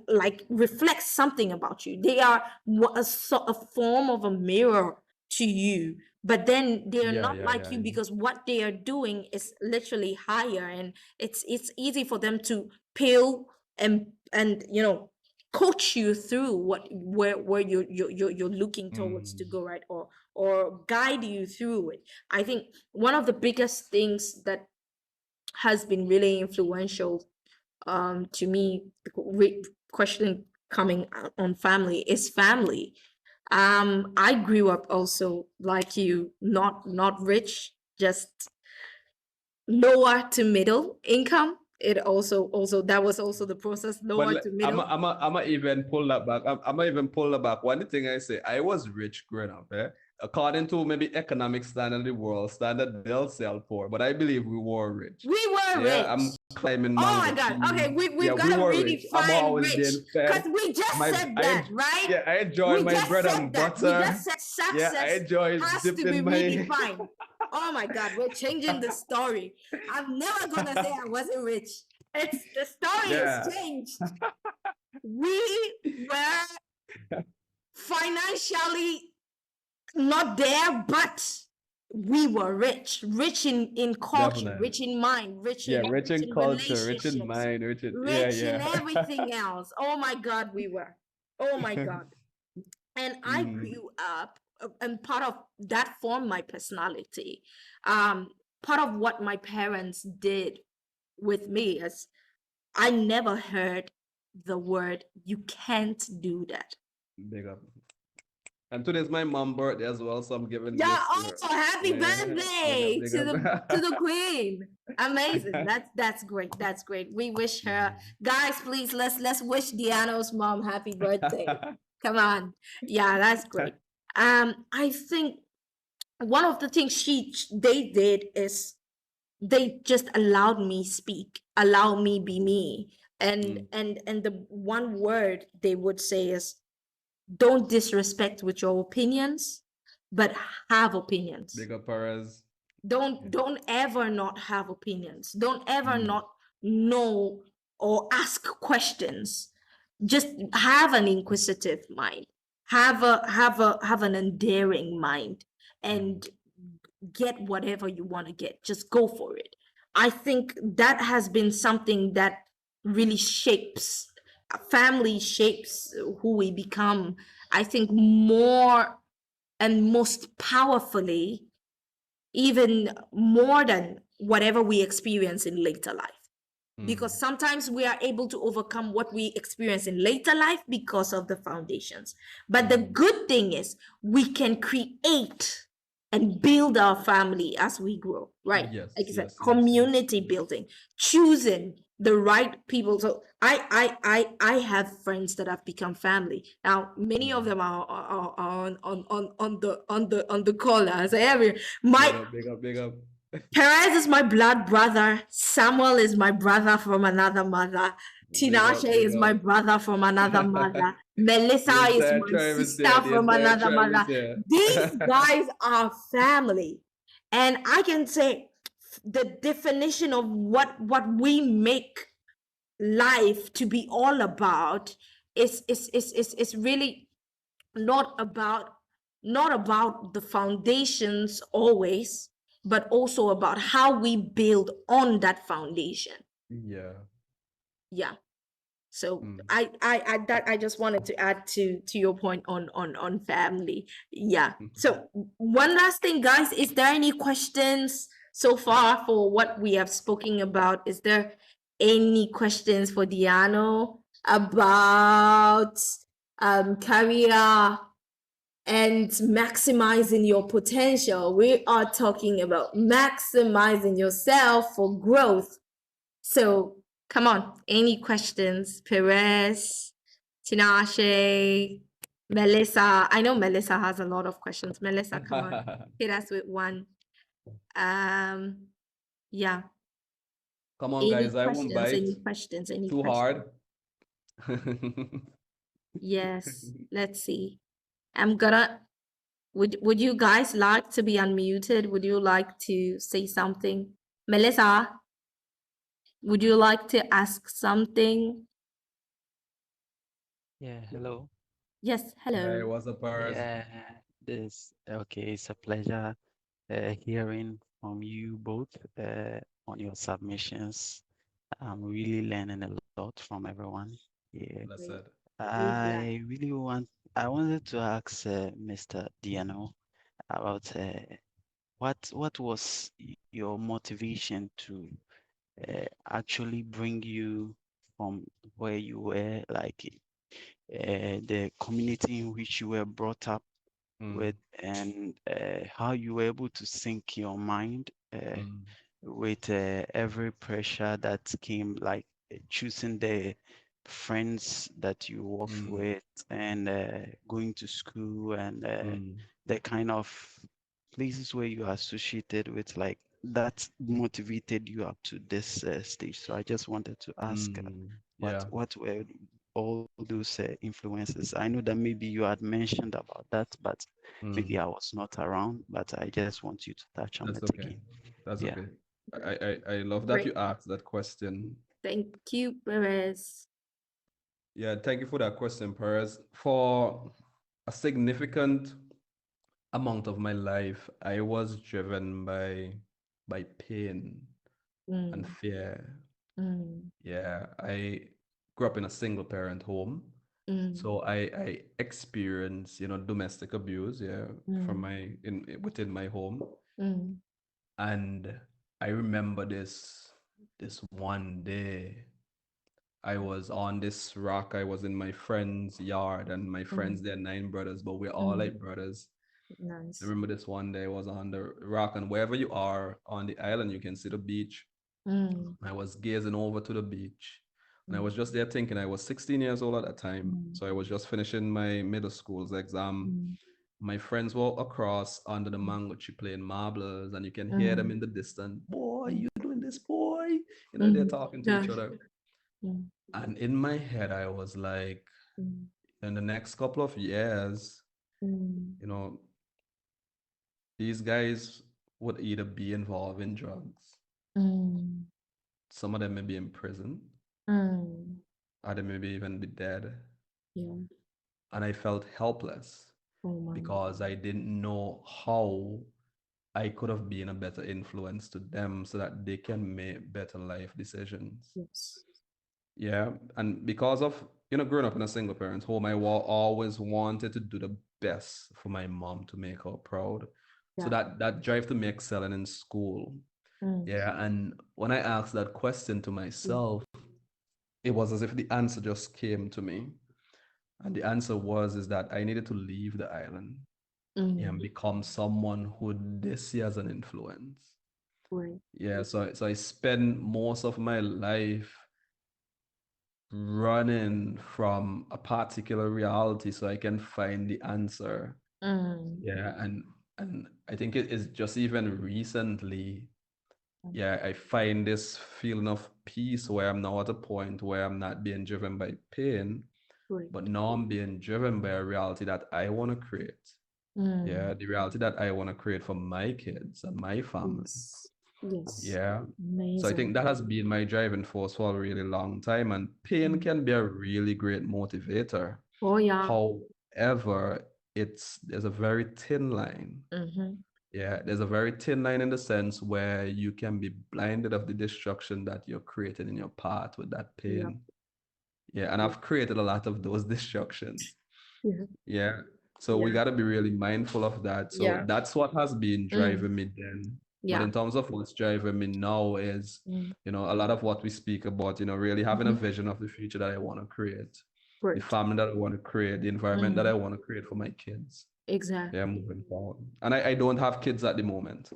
like reflects something about you. They are a form of a mirror to you, but then they're Yeah, not yeah, like yeah, you yeah. because what they are doing is literally higher, and it's easy for them to peel and coach you through where you're looking towards to Mm. go, right? Or guide you through it. I think one of the biggest things that has been really influential to me, question coming on family, is family. I grew up also like you, not rich, just lower to middle income. It also that was also the process, But lower to I'm a, middle. I'm a, I'm a even pull that back. I'm a even pull that back. One thing I say, I was rich growing up. According to maybe economic standard, the world standard, they'll sell poor. But I believe we were rich. We were Yeah, I'm rich. climbing Oh mango my God. trees. Okay, Yeah, we've got we to were rich. I'm redefine always rich, being because fed. we just said that, right? Yeah, I enjoy We my just bread said and that. We just butter. said Yeah, I success enjoy has to be dipping my. redefined. Oh my God, we're changing the story. I'm never gonna say I wasn't rich. It's the story has Yeah. changed. We were financially not there, but we were rich in culture, Definitely. rich in mind, Yeah, rich rich in in culture, rich in relationships, mind, yeah, rich in yeah. everything else. Oh my God, we were. Oh my God. And I Mm. grew up, and part of that formed my personality. Part of what my parents did with me is I never heard the word "you can't do that." Big up. And today's my mom birthday as well, so I'm giving Yeah. gifts to Oh, her. happy Yeah, big up, birthday big to the up. queen. Amazing. That's great. That's great. We wish her, guys, please, let's wish Deano's mom happy birthday. Come on. Yeah, that's great. I think one of the things they did is they just allowed me speak, allow me be me. And Mm. and the one word they would say is, don't disrespect with your opinions, but have opinions. Big up, Perez. Don't ever not have opinions. Don't ever Mm. not know or ask questions. Just have an inquisitive mind. Have an endearing mind, and get whatever you want to get. Just go for it. I think that has been something that really shapes family, shapes who we become. I think more and most powerfully, even more than whatever we experience in later life. because sometimes we are able to overcome what we experience in later life because of the foundations. But the good thing is we can create and build our family as we grow, right? Yes, Like I said, yes, yes, yes. community building, choosing the right people. So I have friends that have become family. Now many of them are on the call. As my Big up, big up. Perez is my blood brother. Samuel is my brother from another mother. Big up, Tinashe big is my up. brother from another mother. Melissa The is entire my tribe is there. sister The from entire another tribe is mother. there. These guys are family. And I can say the definition of what we make life to be all about is really not about the foundations always, but also about how we build on that foundation. Yeah. Yeah. So I just wanted to add to your point on family. Yeah. So one last thing, guys, is there any questions so far for what we have spoken about? Is there any questions for DeAno about career and maximizing your potential? We are talking about maximizing yourself for growth. So come on, any questions? Perez, Tinashe, Melissa. I know Melissa has a lot of questions. Melissa, come on, hit us with one. Yeah. Come on, Any guys. I won't questions? bite Any questions? Any too questions? hard. Yes. Let's see. I'm gonna. Would you guys like to be unmuted? Would you like to say something? Melissa, would you like to ask something? Yeah, hello. Yes, Hey, hello. what's up, Paris? Yeah, okay, it's a pleasure hearing from you both on your submissions. I'm really learning a lot from everyone here. That's Great. it. I wanted to ask Mr. Diano about what was your motivation to actually bring you from where you were, like the community in which you were brought up with, and how you were able to sync your mind with every pressure that came, like choosing the friends that you work with, and going to school, and the kind of places where you are associated with, like that motivated you up to this stage. So I just wanted to ask Yeah. what were all those influences. I know that maybe you had mentioned about that, but maybe I was not around, but I just want you to touch on That's it okay. again. That's Yeah. okay. I love that you Great. asked that question. Thank you, Perez. Yeah, thank you for that question, Perez. For a significant amount of my life, I was driven by pain and fear. Yeah, I grew up in a single parent home. So I experienced, domestic abuse, yeah, from within my home. And I remember this one day I was on this rock. I was in my friend's yard, and my friends, they're 9 brothers, but we're all like brothers. I Nice. remember this one day I was on the rock, and wherever you are on the island, you can see the beach. I was gazing over to the beach, and I was just there thinking. I was 16 years old at that time, so I was just finishing my middle school's exam. My friends were across under the mango tree playing marbles, and you can hear them in the distance. Boy, you doing this, boy? They're talking to each other. And in my head, I was like, in the next couple of years, these guys would either be involved in drugs, some of them may be in prison, or they maybe even be dead. Yeah. And I felt helpless because I didn't know how I could have been a better influence to them so that they can make better life decisions. Yes. Yeah. And because of, growing up in a single parent home, I always wanted to do the best for my mom to make her proud. So that drive to me excelling in school. Yeah, and when I asked that question to myself, it was as if the answer just came to me. And the answer was is that I needed to leave the island and become someone who they see as an influence. Right. Yeah, so I spend most of my life running from a particular reality so I can find the answer. Yeah, and I think it is just even recently, yeah, I find this feeling of peace where I'm now at a point where I'm not being driven by pain, Right. but now I'm being driven by a reality that I want to create. Yeah, the reality that I want to create for my kids and my family. Yes. Yeah. So I Amazing. think that has been my driving force for a really long time, and pain can be a really great motivator. Oh yeah. However, there's a very thin line. Yeah, there's a very thin line in the sense where you can be blinded of the destruction that you're creating in your path with that pain. Yeah, and I've created a lot of those destructions. Yeah. So we got to be really mindful of that. So that's what has been driving me then. But in terms of what's driving me now is, you know, a lot of what we speak about, you know, really having a vision of the future that I want to create, the family that I want to create, the environment that I want to create for my kids. Exactly. Yeah, moving forward. And I don't have kids at the moment,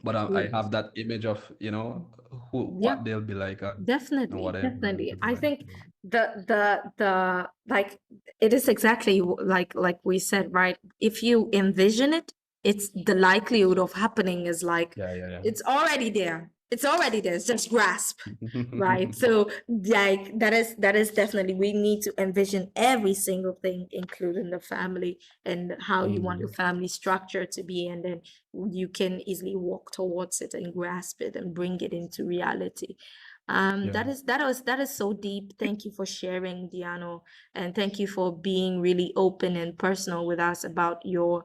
but I have that image of, you know, what they'll be like and what I want them Definitely. to be I like. think the like it is exactly like we said, right? If you envision it, it's the likelihood of happening is like Yeah. it's already there. It's already there. It's just grasp, right? So like that is definitely we need to envision every single thing, including the family and how you want the family structure to be, and then you can easily walk towards it and grasp it and bring it into reality. That is so deep. Thank you for sharing, Diano, and thank you for being really open and personal with us about your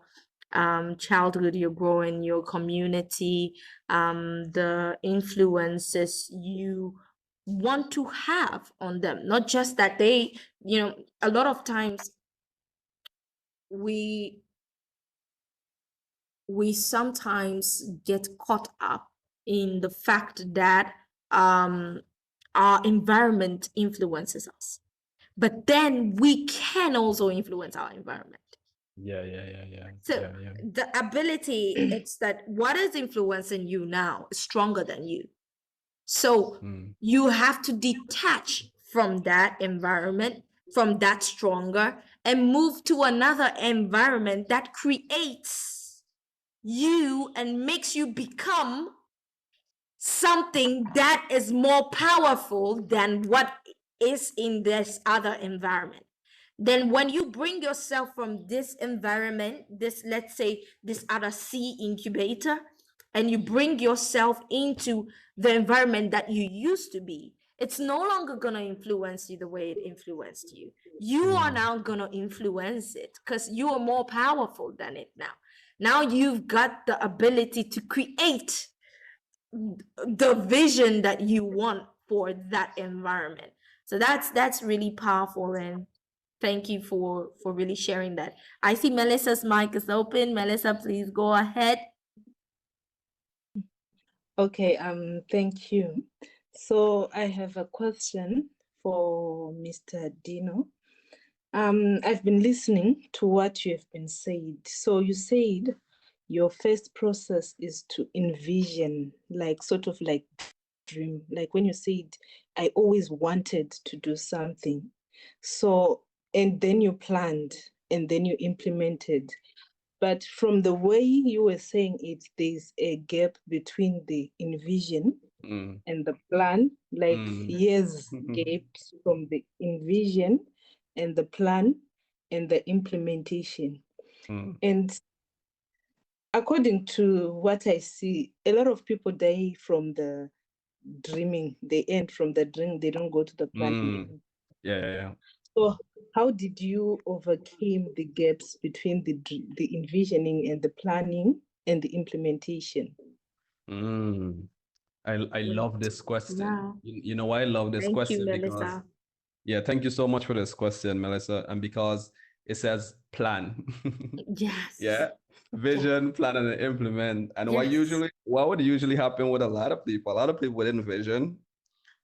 childhood, your growing, your community, the influences you want to have on them. Not just that they, you know, a lot of times we sometimes get caught up in the fact that our environment influences us, but then we can also influence our environment. Yeah. So the ability, it's that what is influencing you now is stronger than you. So you have to detach from that environment, from that stronger, and move to another environment that creates you and makes you become something that is more powerful than what is in this other environment. Then when you bring yourself from this environment, this, let's say this other C incubator, and you bring yourself into the environment that you used to be, it's no longer going to influence you the way it influenced you. You are now going to influence it because you are more powerful than it now. Now you've got the ability to create the vision that you want for that environment. So that's really powerful, and thank you for really sharing that. I see Melissa's mic is open. Melissa, please go ahead. Okay, thank you. So I have a question for Mr. Dino. I've been listening to what you have been said. So you said your first process is to envision, like sort of like dream, like when you said, I always wanted to do something. So, and then you planned and then you implemented. But from the way you were saying it, there's a gap between the envision and the plan, like years gaps from the envision and the plan and the implementation. And according to what I see, a lot of people die from the dreaming. They end from the dream. They don't go to the plan. Yeah. So how did you overcome the gaps between the envisioning and the planning and the implementation? I love this question. Yeah. You know why I love this Thank you, question? Because Melissa. yeah, thank you so much for this question, Melissa. And because it says plan. Yes. Yeah. Vision, plan, and implement. And Yes. what would usually happen with a lot of people would envision,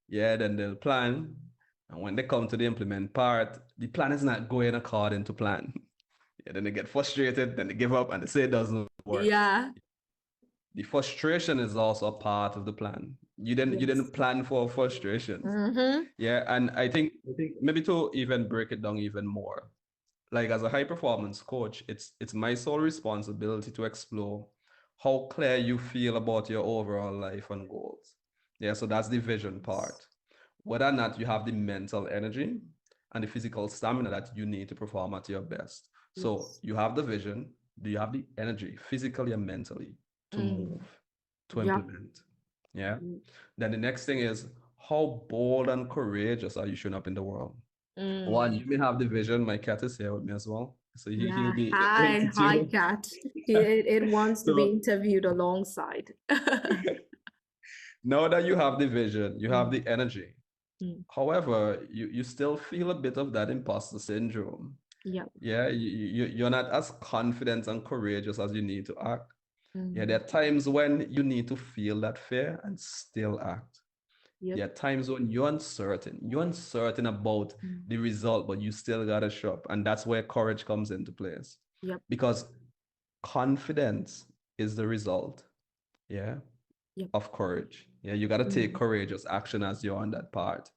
yeah, then they'll plan. And when they come to the implement part, the plan is not going according to plan. Yeah, then they get frustrated, then they give up and they say it doesn't work. Yeah. The frustration is also a part of the plan. You didn't plan for frustrations. Mm-hmm. Yeah, and I think maybe to even break it down even more, like as a high performance coach, it's my sole responsibility to explore how clear you feel about your overall life and goals. Yeah, so that's the vision part. Whether or not you have the mental energy and the physical stamina that you need to perform at your best. So Yes. you have the vision, do you have the energy physically and mentally to move, to Yeah. implement? Yeah. Then the next thing is, how bold and courageous are you showing up in the world? One, you may have the vision. My cat is here with me as well. So he'll Yeah. be Hi, Kat. It wants to be So interviewed alongside. now that you have the vision, you have the energy. Mm. However, you still feel a bit of that imposter syndrome. Yeah. Yeah, you're not as confident and courageous as you need to act. Yeah, Mm. there are times when you need to feel that fear and still act. Yep. There are times when you're uncertain about the result, but you still gotta show up. And that's where courage comes into place. Yep. Because confidence is the result, yeah, Yep. of courage. Yeah, you gotta take courageous action as you're on that part.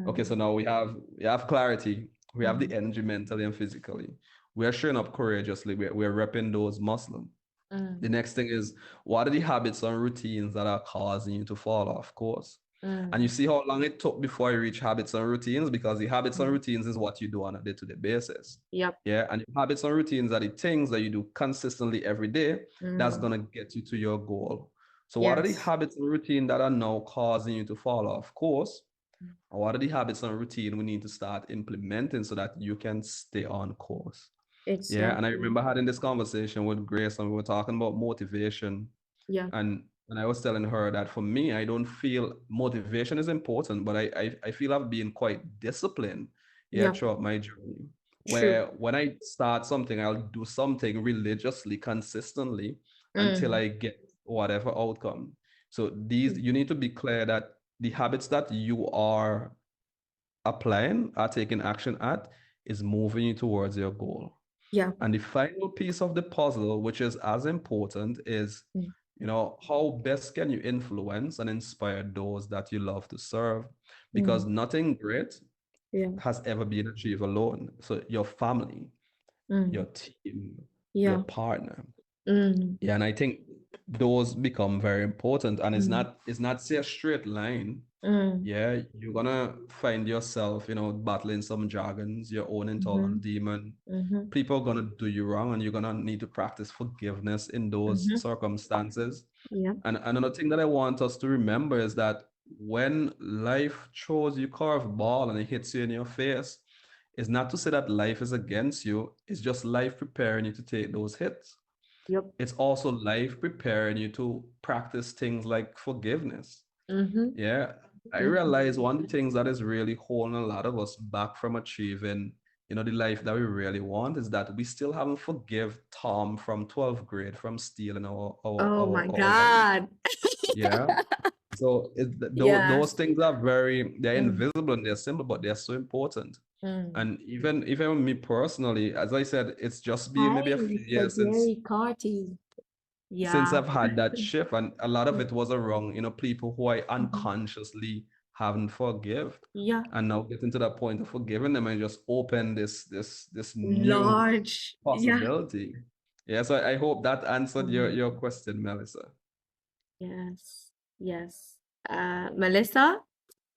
Okay, so now we have clarity, we have the energy mentally and physically. We are showing up courageously, we're repping those muscles. The next thing is, what are the habits and routines that are causing you to fall off course? And you see how long it took before you reach habits and routines, because the habits and routines is what you do on a day-to-day basis. Yep. Yeah, and your habits and routines are the things that you do consistently every day that's gonna get you to your goal. So what are the Yes. habits and routine that are now causing you to fall off course? And what are the habits and routine we need to start implementing so that you can stay on course? Yeah, and I remember having this conversation with Grace, and we were talking about motivation. Yeah. And I was telling her that for me, I don't feel motivation is important, but I feel I've been quite disciplined, yeah, Yeah. throughout my journey. True. Where when I start something, I'll do something religiously, consistently until I get whatever outcome. So you need to be clear that the habits that you are applying, are taking action at, is moving you towards your goal. Yeah. And the final piece of the puzzle, which is as important, is, how best can you influence and inspire those that you love to serve? Because nothing great has ever been achieved alone. So your family, your team, your partner. Yeah, and I think those become very important. And it's not say a straight line. Yeah, you're gonna find yourself, battling some dragons, your own internal demon. People are gonna do you wrong, and you're gonna need to practice forgiveness in those circumstances. Yeah. And another thing that I want us to remember is that when life throws you curveball and it hits you in your face, it's not to say that life is against you, it's just life preparing you to take those hits. Yep. It's also life preparing you to practice things like forgiveness. Yeah, I realize one of the things that is really holding a lot of us back from achieving, the life that we really want, is that we still haven't forgive Tom from 12th grade from stealing Oh my our life. God. Yeah. So those things are they're invisible and they're simple, but they're so important. And even me personally, as I said, it's just been maybe a few years since I've had that shift, and a lot of it was around, people who I unconsciously haven't forgive. Yeah. And now getting to that point of forgiving them and just open this new Large. possibility. Yeah, so I hope that answered your question, Melissa. Yes. Yes. Melissa,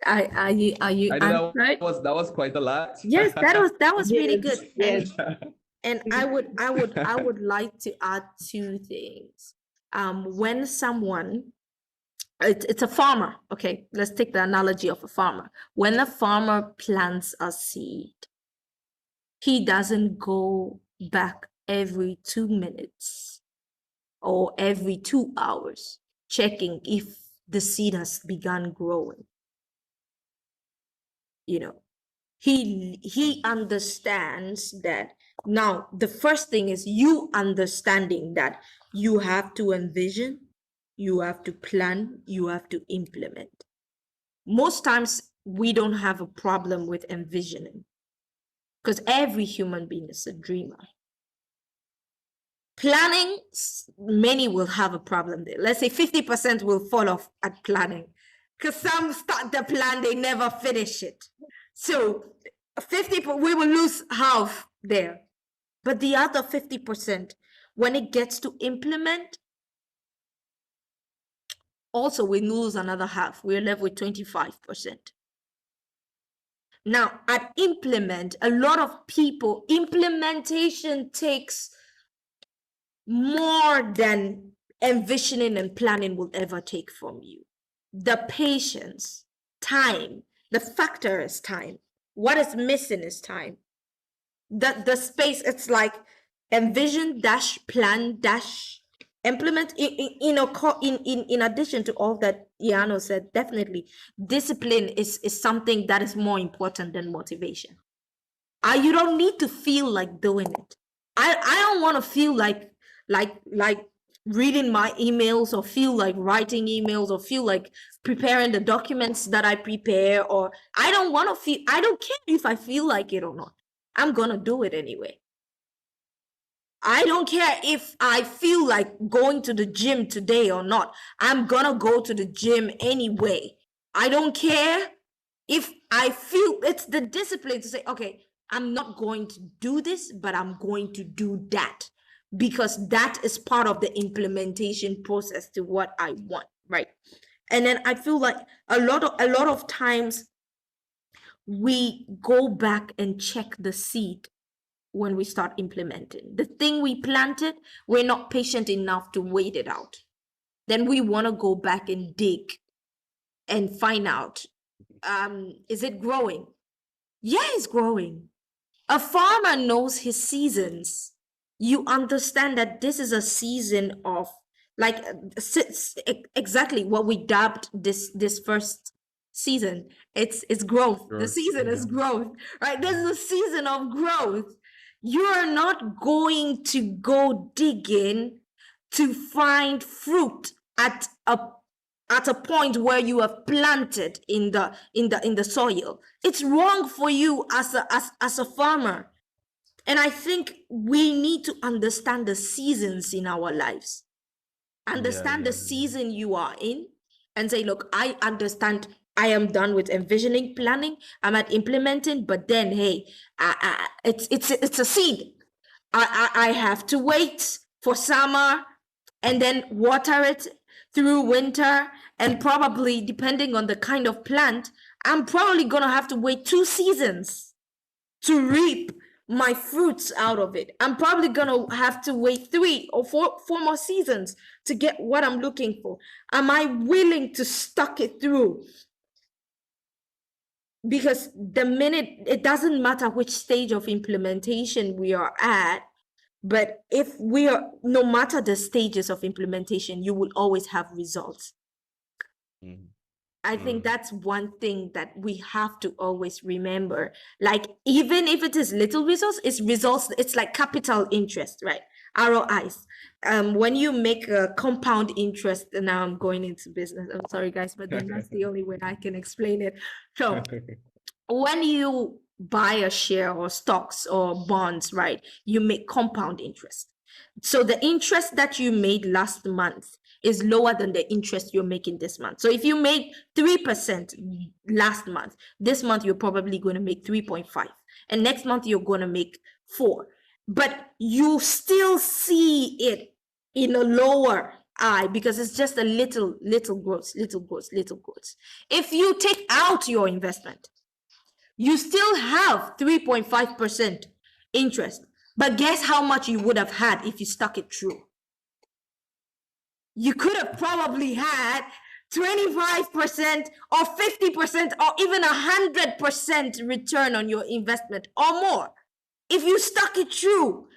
are you I know answered? that was quite a lot. Yes, that was really good. Yes. And I would like to add two things. When someone, it's a farmer, okay, let's take the analogy of a farmer. When a farmer plants a seed, he doesn't go back every 2 minutes or every 2 hours checking if the seed has begun growing. He understands that Now, the first thing is you understanding that you have to envision, you have to plan, you have to implement. Most times we don't have a problem with envisioning because every human being is a dreamer. Planning, many will have a problem there. Let's say 50% will fall off at planning because some start the plan, they never finish it. So 50, we will lose half there. But the other 50%, when it gets to implement, also we lose another half. We're left with 25%. Now, at implement, a lot of people, implementation takes more than envisioning and planning will ever take from you. The patience, time, the factor is time. What is missing is time. The space, it's like envision dash plan dash implement. In addition to all that Iano said, definitely discipline is something that is more important than motivation. You don't need to feel like doing it. I don't want to feel like reading my emails, or feel like writing emails, or feel like preparing the documents that I prepare, or I don't care if I feel like it or not. I'm gonna do it anyway. I don't care if I feel like going to the gym today or not. I'm gonna go to the gym anyway. I don't care if I feel, it's the discipline to say, okay, I'm not going to do this, but I'm going to do that, because that is part of the implementation process to what I want, right? And then I feel like a lot of times we go back and check the seed when we start implementing. The thing we planted, we're not patient enough to wait it out. Then we want to go back and dig and find out, is it growing? Yeah, it's growing. A farmer knows his seasons. You understand that this is a season of, like, exactly what we dubbed this first season. It's growth. The season is growth, right? This is a season of growth. You're not going to go digging to find fruit at a point where you have planted in the soil. It's wrong for you as a farmer. And I think we need to understand the seasons in our lives. Understand the season you are in and say, look, I understand I am done with envisioning, planning, I'm at implementing, but then, hey, it's a seed. I have to wait for summer and then water it through winter, and probably, depending on the kind of plant, I'm probably gonna have to wait 2 seasons to reap my fruits out of it. I'm probably gonna have to wait 3 or 4 more seasons to get what I'm looking for. Am I willing to stuck it through? Because the minute, it doesn't matter which stage of implementation we are at, but if we are, no matter the stages of implementation, you will always have results. I think that's one thing that we have to always remember. Like, even if it is little results, it's like capital interest, right? ROIs. When you make a compound interest, and now I'm going into business, I'm sorry guys, but then that's the only way I can explain it. So when you buy a share or stocks or bonds, right, you make compound interest. So the interest that you made last month is lower than the interest you're making this month. So if you made 3% last month, this month you're probably going to make 3.5, and next month you're going to make 4. But you still see it in a lower eye because it's just a little growth. If you take out your investment, you still have 3.5% interest. But guess how much you would have had if you stuck it through? You could have probably had 25% or 50% or even 100% return on your investment or more if you stuck it through.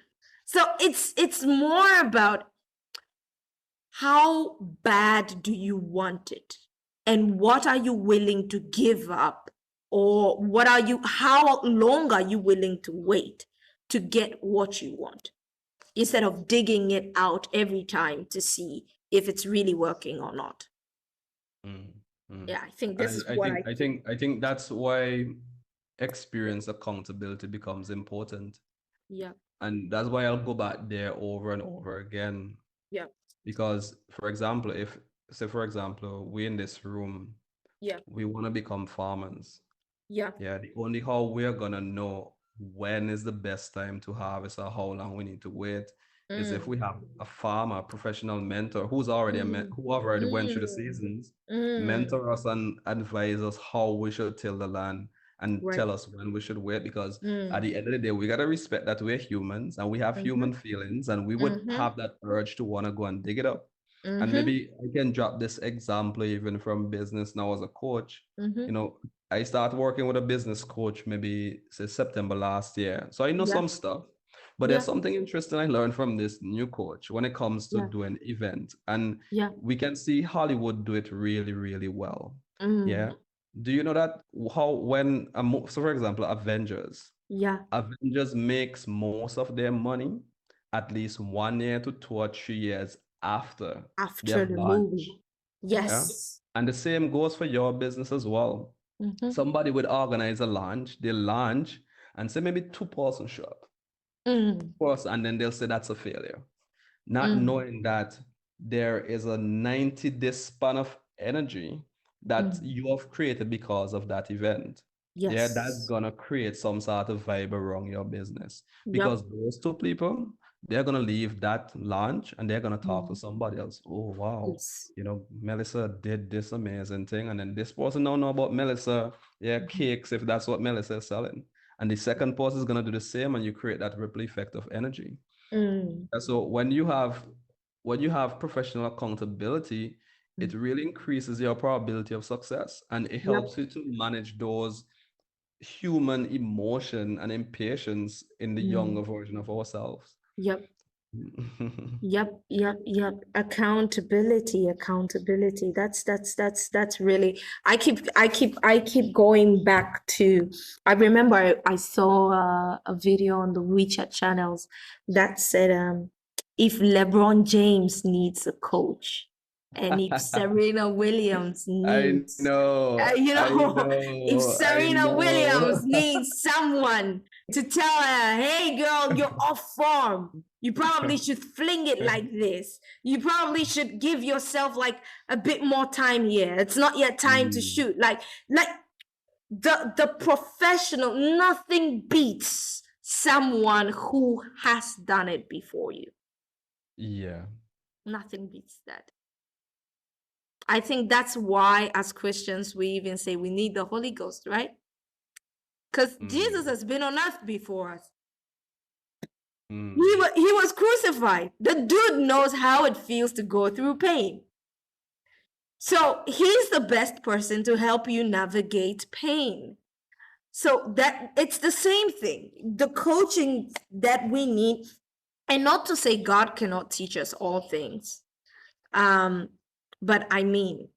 So it's more about how bad do you want it, and what are you willing to give up, or how long are you willing to wait? to get what you want, instead of digging it out every time to see if it's really working or not. Mm, mm. Yeah, I think this And is what I think that's why experience accountability becomes important. yeah, And that's why I'll go back there over and over again. yeah, Because, for example, for example, we in this room, yeah, we want to become farmers. yeah, Yeah, the only how we're gonna know when is the best time to harvest or how long we need to wait is if we have a farmer, a professional mentor who's already who already went through the seasons, mentor us and advise us how we should till the land and right, tell us when we should wait. Because at the end of the day, we gotta respect that we're humans and we have human feelings, and we would have that urge to want to go and dig it up. And maybe I can drop this example even from business now as a coach. You know, I started working with a business coach maybe say September last year. So I know yeah, some stuff, but yeah, there's something interesting I learned from this new coach when it comes to yeah, doing event. And yeah, we can see Hollywood do it really, really well. Yeah. Do you know that how when so for example, yeah, Avengers makes most of their money at least 1 year to 2 or 3 years after they after have the launched. movie. Yeah. Yes. And the same goes for your business as well. Somebody would organize a launch, they launch and say maybe 2% show up. And then they'll say that's a failure. Not knowing that there is a 90-day span of energy that you have created because of that event. Yeah, that's Yes. gonna create some sort of vibe around your business. Yep. Because those two people, they're gonna leave that launch and they're gonna talk to somebody else. Oh wow, Yes. you know, Melissa did this amazing thing, and then this person don't know about Melissa. Yeah, cakes if that's what Melissa is selling. And the second person is gonna do the same, and you create that ripple effect of energy. And so when you have professional accountability, it really increases your probability of success, and it helps you to manage those human emotion and impatience in the younger version of ourselves. Yep. Yep. Accountability. That's really, I keep going back to, I remember I saw a video on the WeChat channels that said, if LeBron James needs a coach, and if Serena Williams needs, I know, if I Serena Williams know. needs someone to tell her, hey girl, you're off form. You probably should fling it like this. You probably should give yourself like a bit more time here. It's not yet time to shoot. Like the professional, nothing beats someone who has done it before you. Yeah. Nothing beats that. I think that's why as Christians we even say we need the Holy Ghost, right? Because Jesus has been on earth before us. He was crucified. The dude knows how it feels to go through pain. So he's the best person to help you navigate pain. So that it's the same thing. The coaching that we need, and not to say God cannot teach us all things. But I mean,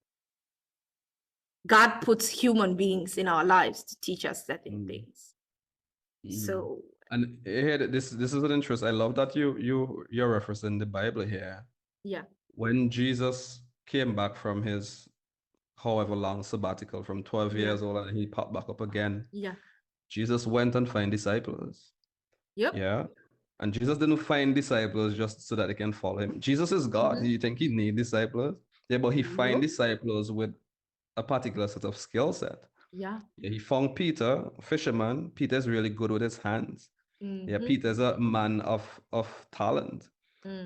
God puts human beings in our lives to teach us certain things. So, and here this is an interest. I love that you're referencing the Bible here. yeah. When Jesus came back from his however long sabbatical from 12 years old and he popped back up again. Yeah. Jesus went and find disciples. Yep. Yeah. And Jesus didn't find disciples just so that they can follow him. Jesus is God. You think he need disciples? Yeah, but he find disciples with a particular set of skill set. Yeah. He found Peter, fisherman. Peter's really good with his hands. Yeah, Peter's a man of talent.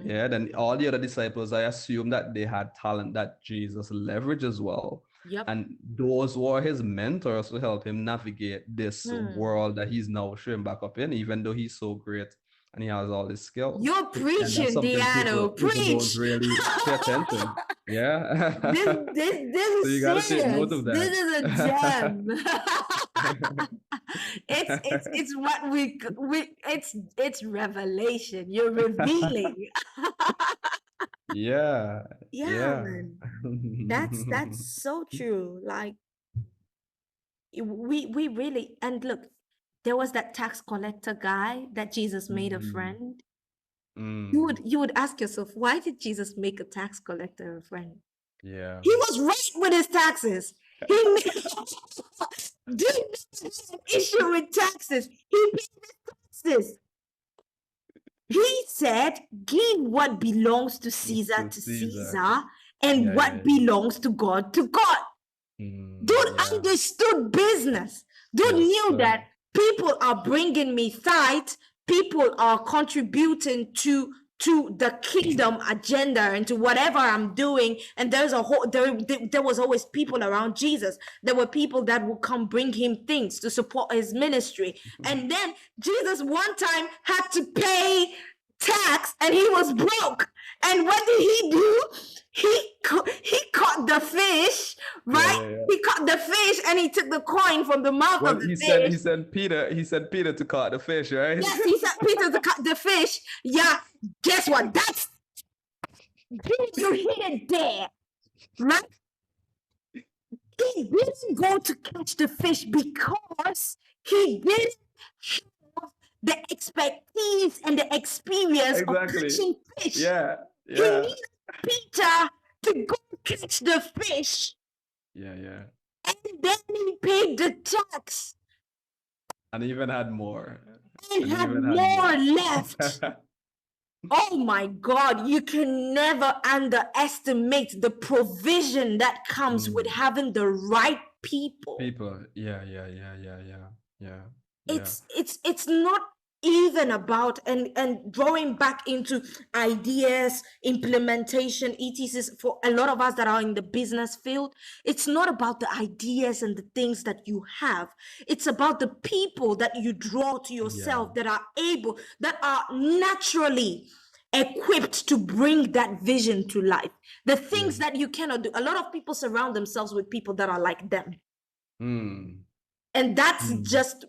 Yeah, then all the other disciples, I assume that they had talent that Jesus leveraged as well. Yep. And those were his mentors to help him navigate this world that he's now showing back up in, even though he's so great and he has all these skills. You're preaching, DeAnno. People don't really pay attention. Yeah. This So you is gotta take serious. note of that. This is a gem. it's what we it's revelation. You're revealing. Yeah. Man. That's so true. Like we really, and look, there was that tax collector guy that Jesus made a Mhm. friend. Mm. You would ask yourself, why did Jesus make a tax collector a friend? Yeah. He was right with his taxes. He did not have an issue with taxes. He paid his taxes. He said, give what belongs to Caesar to Caesar, and Yeah, what yeah, yeah. belongs to God to God. Dude Yeah. understood business. Dude Yes, knew sir. that people are bringing me tithes, people are contributing to the kingdom agenda and to whatever I'm doing. And there's a whole there was always people around Jesus. There were people that would come bring him things to support his ministry. And then Jesus one time had to pay tax and he was broke. And what did he do? He caught the fish, right? Yeah, yeah. He caught the fish and he took the coin from the mouth Well, of the he fish. said Peter to catch the fish, right? Yes, he said Peter to cut the fish. Yeah, guess what? That's you hit it there, right? He didn't go to catch the fish because he didn't have the expertise and the experience of Exactly. catching fish. Yeah, He yeah, needed Peter to go catch the fish, yeah, yeah. and then he paid the tax And even had more. and And had even had more left. Oh my God, you can never underestimate the provision that comes with having the right people. People, yeah. It's not even about and drawing back into ideas, implementation, etc. For a lot of us that are in the business field, it's not about the ideas and the things that you have. It's about the people that you draw to yourself that are able, that are naturally equipped to bring that vision to life. The things that you cannot do. A lot of people surround themselves with people that are like them. And that's just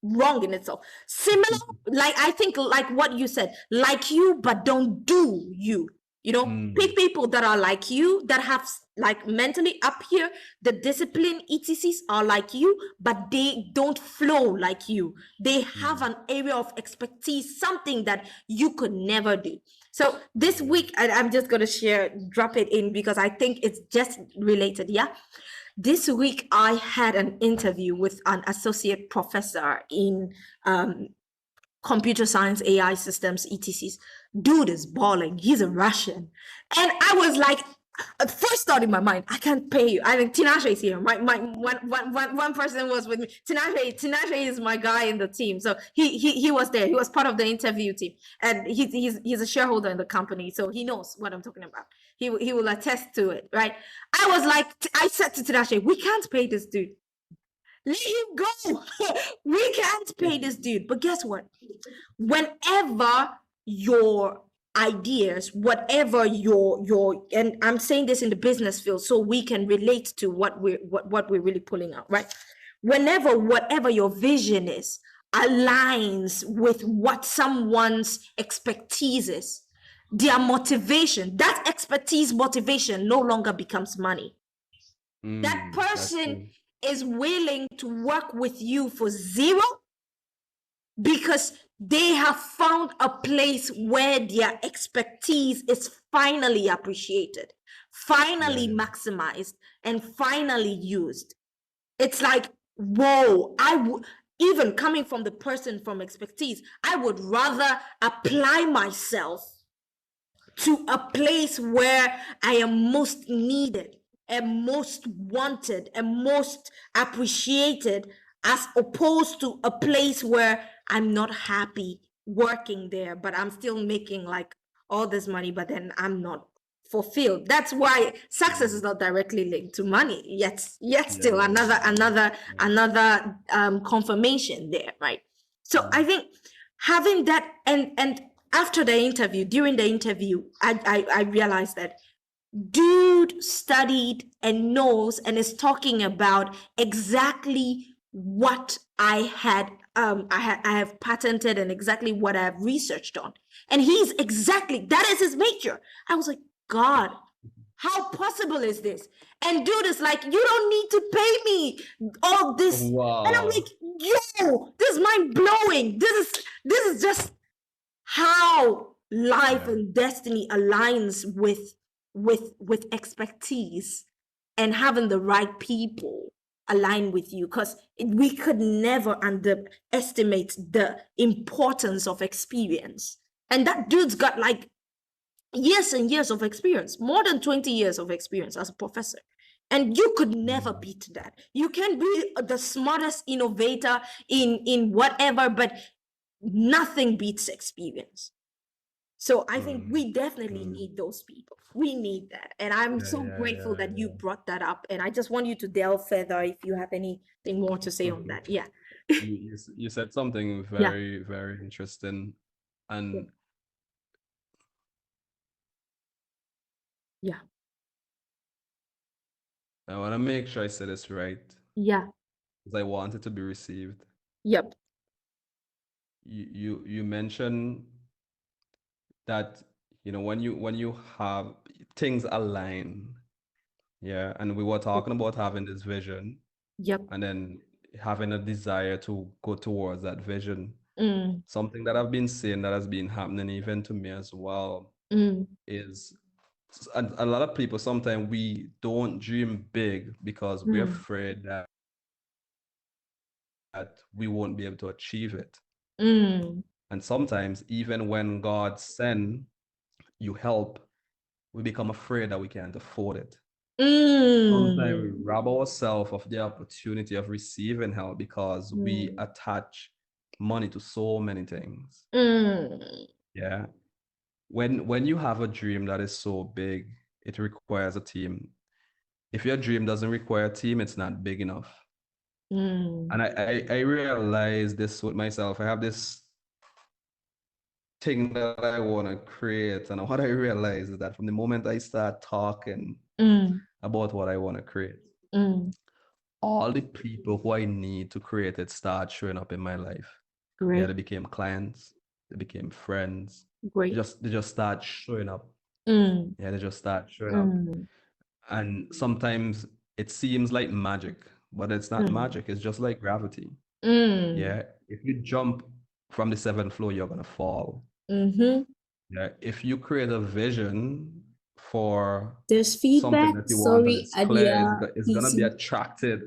wrong in itself. Similar, like I think, like what you said, like you, but don't do you. You know, pick people that are like you, that have like mentally up here, the discipline, ETCs are like you, but they don't flow like you. They have an area of expertise, something that you could never do. So this week, I'm just going to drop it in because I think it's just related. Yeah. This week, I had an interview with an associate professor in computer science, AI systems, ETCs. Dude is balling. He's a Russian. And I was like, first thought in my mind, I can't pay you. I think Tinashe is here. One person was with me. Tinashe is my guy in the team. So he was there. He was part of the interview team. And he's a shareholder in the company. So he knows what I'm talking about. He will attest to it, right? I was like, I said to Tinashe, we can't pay this dude. Let him go. We can't pay this dude. But guess what? Whenever your ideas, whatever your and I'm saying this in the business field so we can relate to what we're really pulling out, right? Whenever whatever your vision is aligns with what someone's expertise is, their motivation, that expertise motivation no longer becomes money. That person is willing to work with you for zero because they have found a place where their expertise is finally appreciated, finally maximized, and finally used. It's like, whoa, even coming from the person from expertise, I would rather apply myself to a place where I am most needed and most wanted and most appreciated, as opposed to a place where I'm not happy working there, but I'm still making like all this money, but then I'm not fulfilled. That's why success is not directly linked to money. Yet still another confirmation there, right? So I think having that and after the interview, during the interview, I realized that dude studied and knows and is talking about exactly what I have patented and exactly what I have researched on. And he's exactly, that is his major. I was like, God, how possible is this? And dude is like, you don't need to pay me all this. Wow. And I'm like, yo, this is mind blowing. This is just how life Yeah. and destiny aligns with expertise and having the right people align with you, because we could never underestimate the importance of experience. And that dude's got like years and years of experience, more than 20 years of experience as a professor. And you could never beat that. You can be the smartest innovator in whatever, but nothing beats experience. So I think we definitely need those people. We need that. And I'm so grateful that you brought that up. And I just want you to delve further if you have anything more to say on that. Yeah. You said something Yeah. very, very interesting. And Yeah. I want to make sure I say this right, Yeah. because I want it to be received. Yep. You mentioned that, when you have things align, yeah, and we were talking about having this vision Yep. and then having a desire to go towards that vision. Mm. Something that I've been seeing that has been happening even to me as well Mm. is a lot of people, sometimes we don't dream big because we're afraid that we won't be able to achieve it. Mm. And sometimes even when God send you help, we become afraid that we can't afford it. Sometimes we Mm. rob ourselves of the opportunity of receiving help because we attach money to so many things. Mm. Yeah. When you have a dream that is so big, it requires a team. If your dream doesn't require a team, it's not big enough. Mm. And I realize this with myself. I have this thing that I want to create. And what I realize is that from the moment I start talking about what I want to create, all the people who I need to create it start showing up in my life. Yeah, Great. they became clients, they became friends. Great. They just start showing up. Mm. Yeah, they just start showing up. And sometimes it seems like magic, but it's not magic. It's just like gravity. Yeah. If you jump from the 7th floor, you're gonna fall. Yeah. If you create a vision for There's something feedback. that you want and Sorry, it's clear, Adia. it's gonna be PC. attracted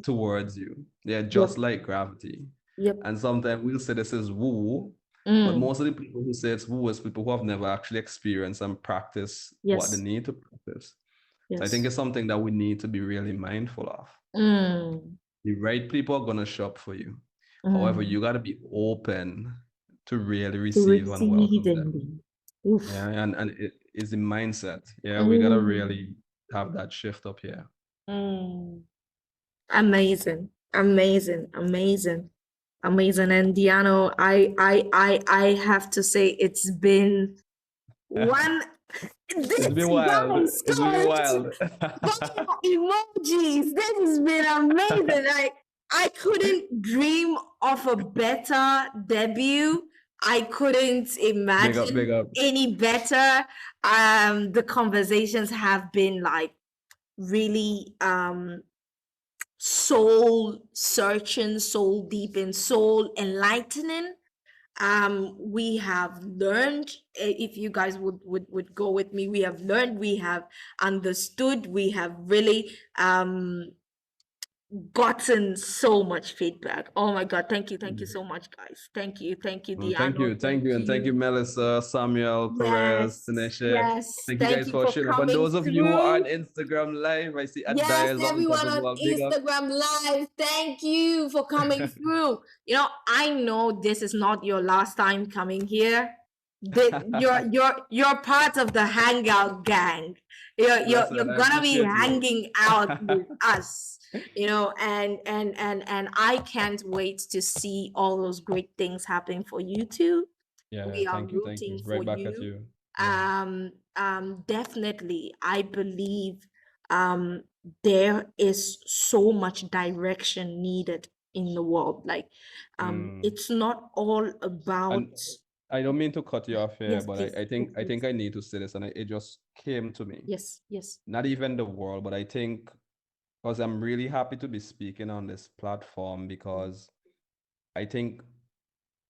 towards you. Yeah, Yep. just like gravity. Yep. And sometimes we'll say this is woo, but most of the people who say it's woo is people who have never actually experienced and practiced what they Yes. need to practice. Yes. So I think it's something that we need to be really mindful of. The right people are gonna show up for you. However, you gotta be open to really To receive and welcome them. receiving. Oof. Yeah, and it is the mindset. Yeah, we gotta really have that shift up here. Amazing. Amazing. Amazing. Amazing. And Diano, I have to say it's been one. It's been wild. Guys, It's been wild. emojis. This has been amazing. I couldn't dream of a better debut. I couldn't imagine Big up. any better. The conversations have been like really soul searching, soul deep, and soul enlightening. We have learned, if you guys would go with me, we have learned, we have understood, we have really gotten so much feedback. Oh my God, thank you so much, guys. Thank you, Well, Diano. thank you, and thank you, Melissa, Samuel, Perez, Yes, Tanisha. yes. Thank you guys for for showing up. And coming those of you who are through. on Instagram Live, I see Yes, Adias on top everyone as on well. Big up. Instagram Live, thank you for coming through. I know this is not your last time coming here. You're part of the Hangout gang. You're Listen, I gonna be appreciate you. hanging out with us, and I can't wait to see all those great things happening for you too. Yeah, We are thank you. rooting Right for back at you. you. Definitely, I believe there is so much direction needed in the world. Like, it's not all about. And I don't mean to cut you off here, Yes, but please. I think Yes, please. I need to say this, and it just came to me. Yes. Not even the world, but I think because I'm really happy to be speaking on this platform because I think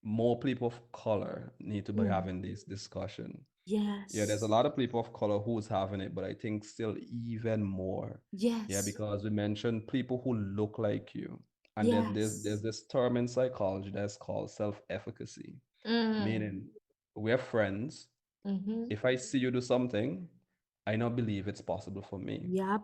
more people of color need to be Mm. having this discussion. Yes. Yeah, there's a lot of people of color who's having it, but I think still even more. Yeah, Yes. because we mentioned people who look like you. And then there's Yes. this term in psychology that's called self-efficacy, Mm. meaning we're friends. Mm-hmm. If I see you do something, I now believe it's possible for me. Yep.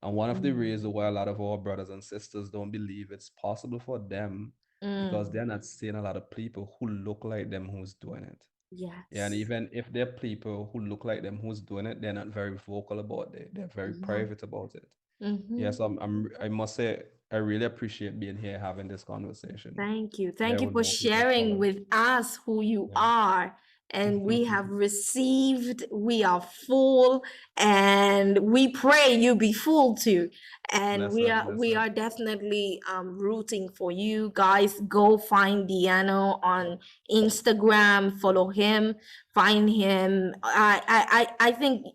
And one of the reasons why a lot of our brothers and sisters don't believe it's possible for them because they're not seeing a lot of people who look like them who's doing it. Yes. Yeah, and even if they're people who look like them who's doing it, they're not very vocal about it. They're very Yeah. private about it. Mm-hmm. Yes, I must say I really appreciate being here having this conversation. Thank you. Yeah, Thank you with for more people of sharing color. with us who you Yeah. are. And we have received, we are full, and we pray you be full too. And Bless we up, are bless we up. are definitely rooting for you guys. Go find DeAno on Instagram, follow him, find him. I think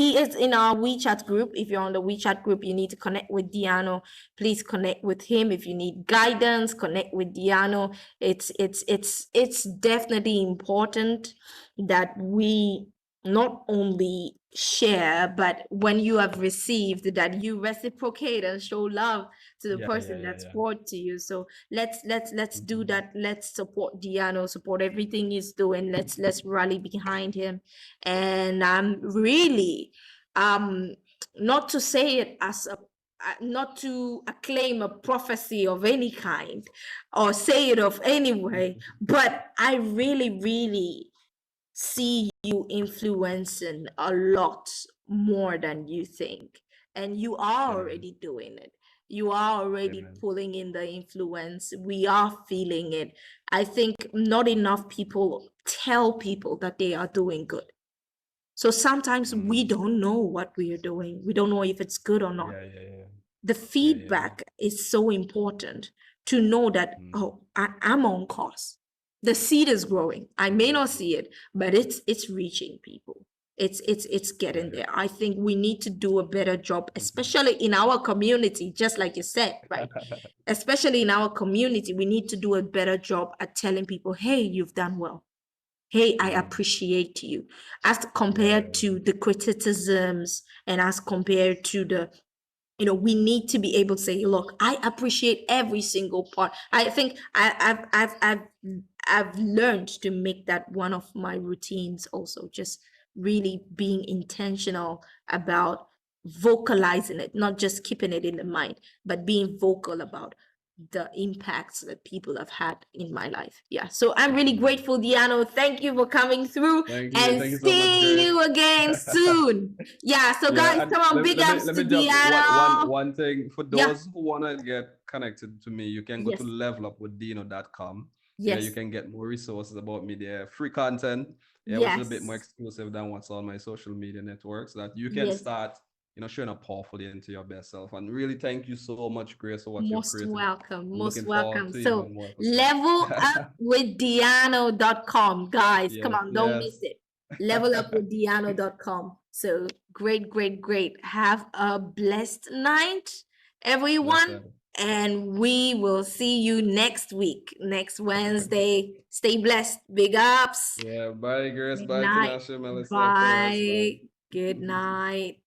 he is in our WeChat group. If you're on the WeChat group, you need to connect with DeAno. Please connect with him. If you need guidance, connect with DeAno. It's definitely important that we not only share, but when you have received, that you reciprocate and show love to the Yeah, person yeah, that's yeah. poured to you. So let's do Mhm. that. Let's support DeAno, support everything he's doing. Let's rally behind him. And I'm really not to say it as a not to acclaim a prophecy of any kind or say it of any way, but I really, really see you influencing a lot more than you think. And you are Amen. already doing it. You are already Amen. pulling in the influence. We are feeling it. I think not enough people tell people that they are doing good. So sometimes we Mm. don't know what we are doing. We don't know if it's good or not. Yeah, yeah, yeah. The Yeah, yeah, yeah. feedback is so important to know that, Mm. oh, I'm on course. The seed is growing. I may not see it, but it's reaching people. It's getting Yeah. there. I think we need to do a better job, Mhm. especially in our community, just like you said, right? Especially in our community, we need to do a better job at telling people, hey, you've done well. Hey, I Mm. appreciate you. As Yeah, compared yeah, to the criticisms and as compared to the, we need to be able to say, look, I appreciate every single part. I think I've learned to make that one of my routines also, just really being intentional about vocalizing it, not just keeping it in the mind, but being vocal about the impacts that people have had in my life. Yeah. So I'm really Mm. grateful, DeAno. Thank you for coming through Thank and you so much, see Grace. you again soon. Yeah. So Yeah, guys, and come on, big ups let to me drop DeAno. one thing for Yeah. those who wanna get connected to me. You can go Yes. to levelupwithdeano.com. Yeah, you Yes. can get more resources about me there, free content, yeah, which is a bit more Yes. exclusive than what's on my social media networks. That you can Yes. start, showing up powerfully into your best self. And really, thank you so much, Grace, for what you've Most created. welcome. I'm Most looking forward welcome. to So even more episodes. levelupwithdeano.com, guys. Come Yes, on, don't miss yes. it. Levelupwithdeano.com. So great, great, great. Have a blessed night, everyone. Blessed. And we will see you next week, next Wednesday. Stay blessed. Big ups. Yeah, bye, Grace. Good Bye, night. Tinashe, Melissa, Flourish. Bye. Bye. Good night.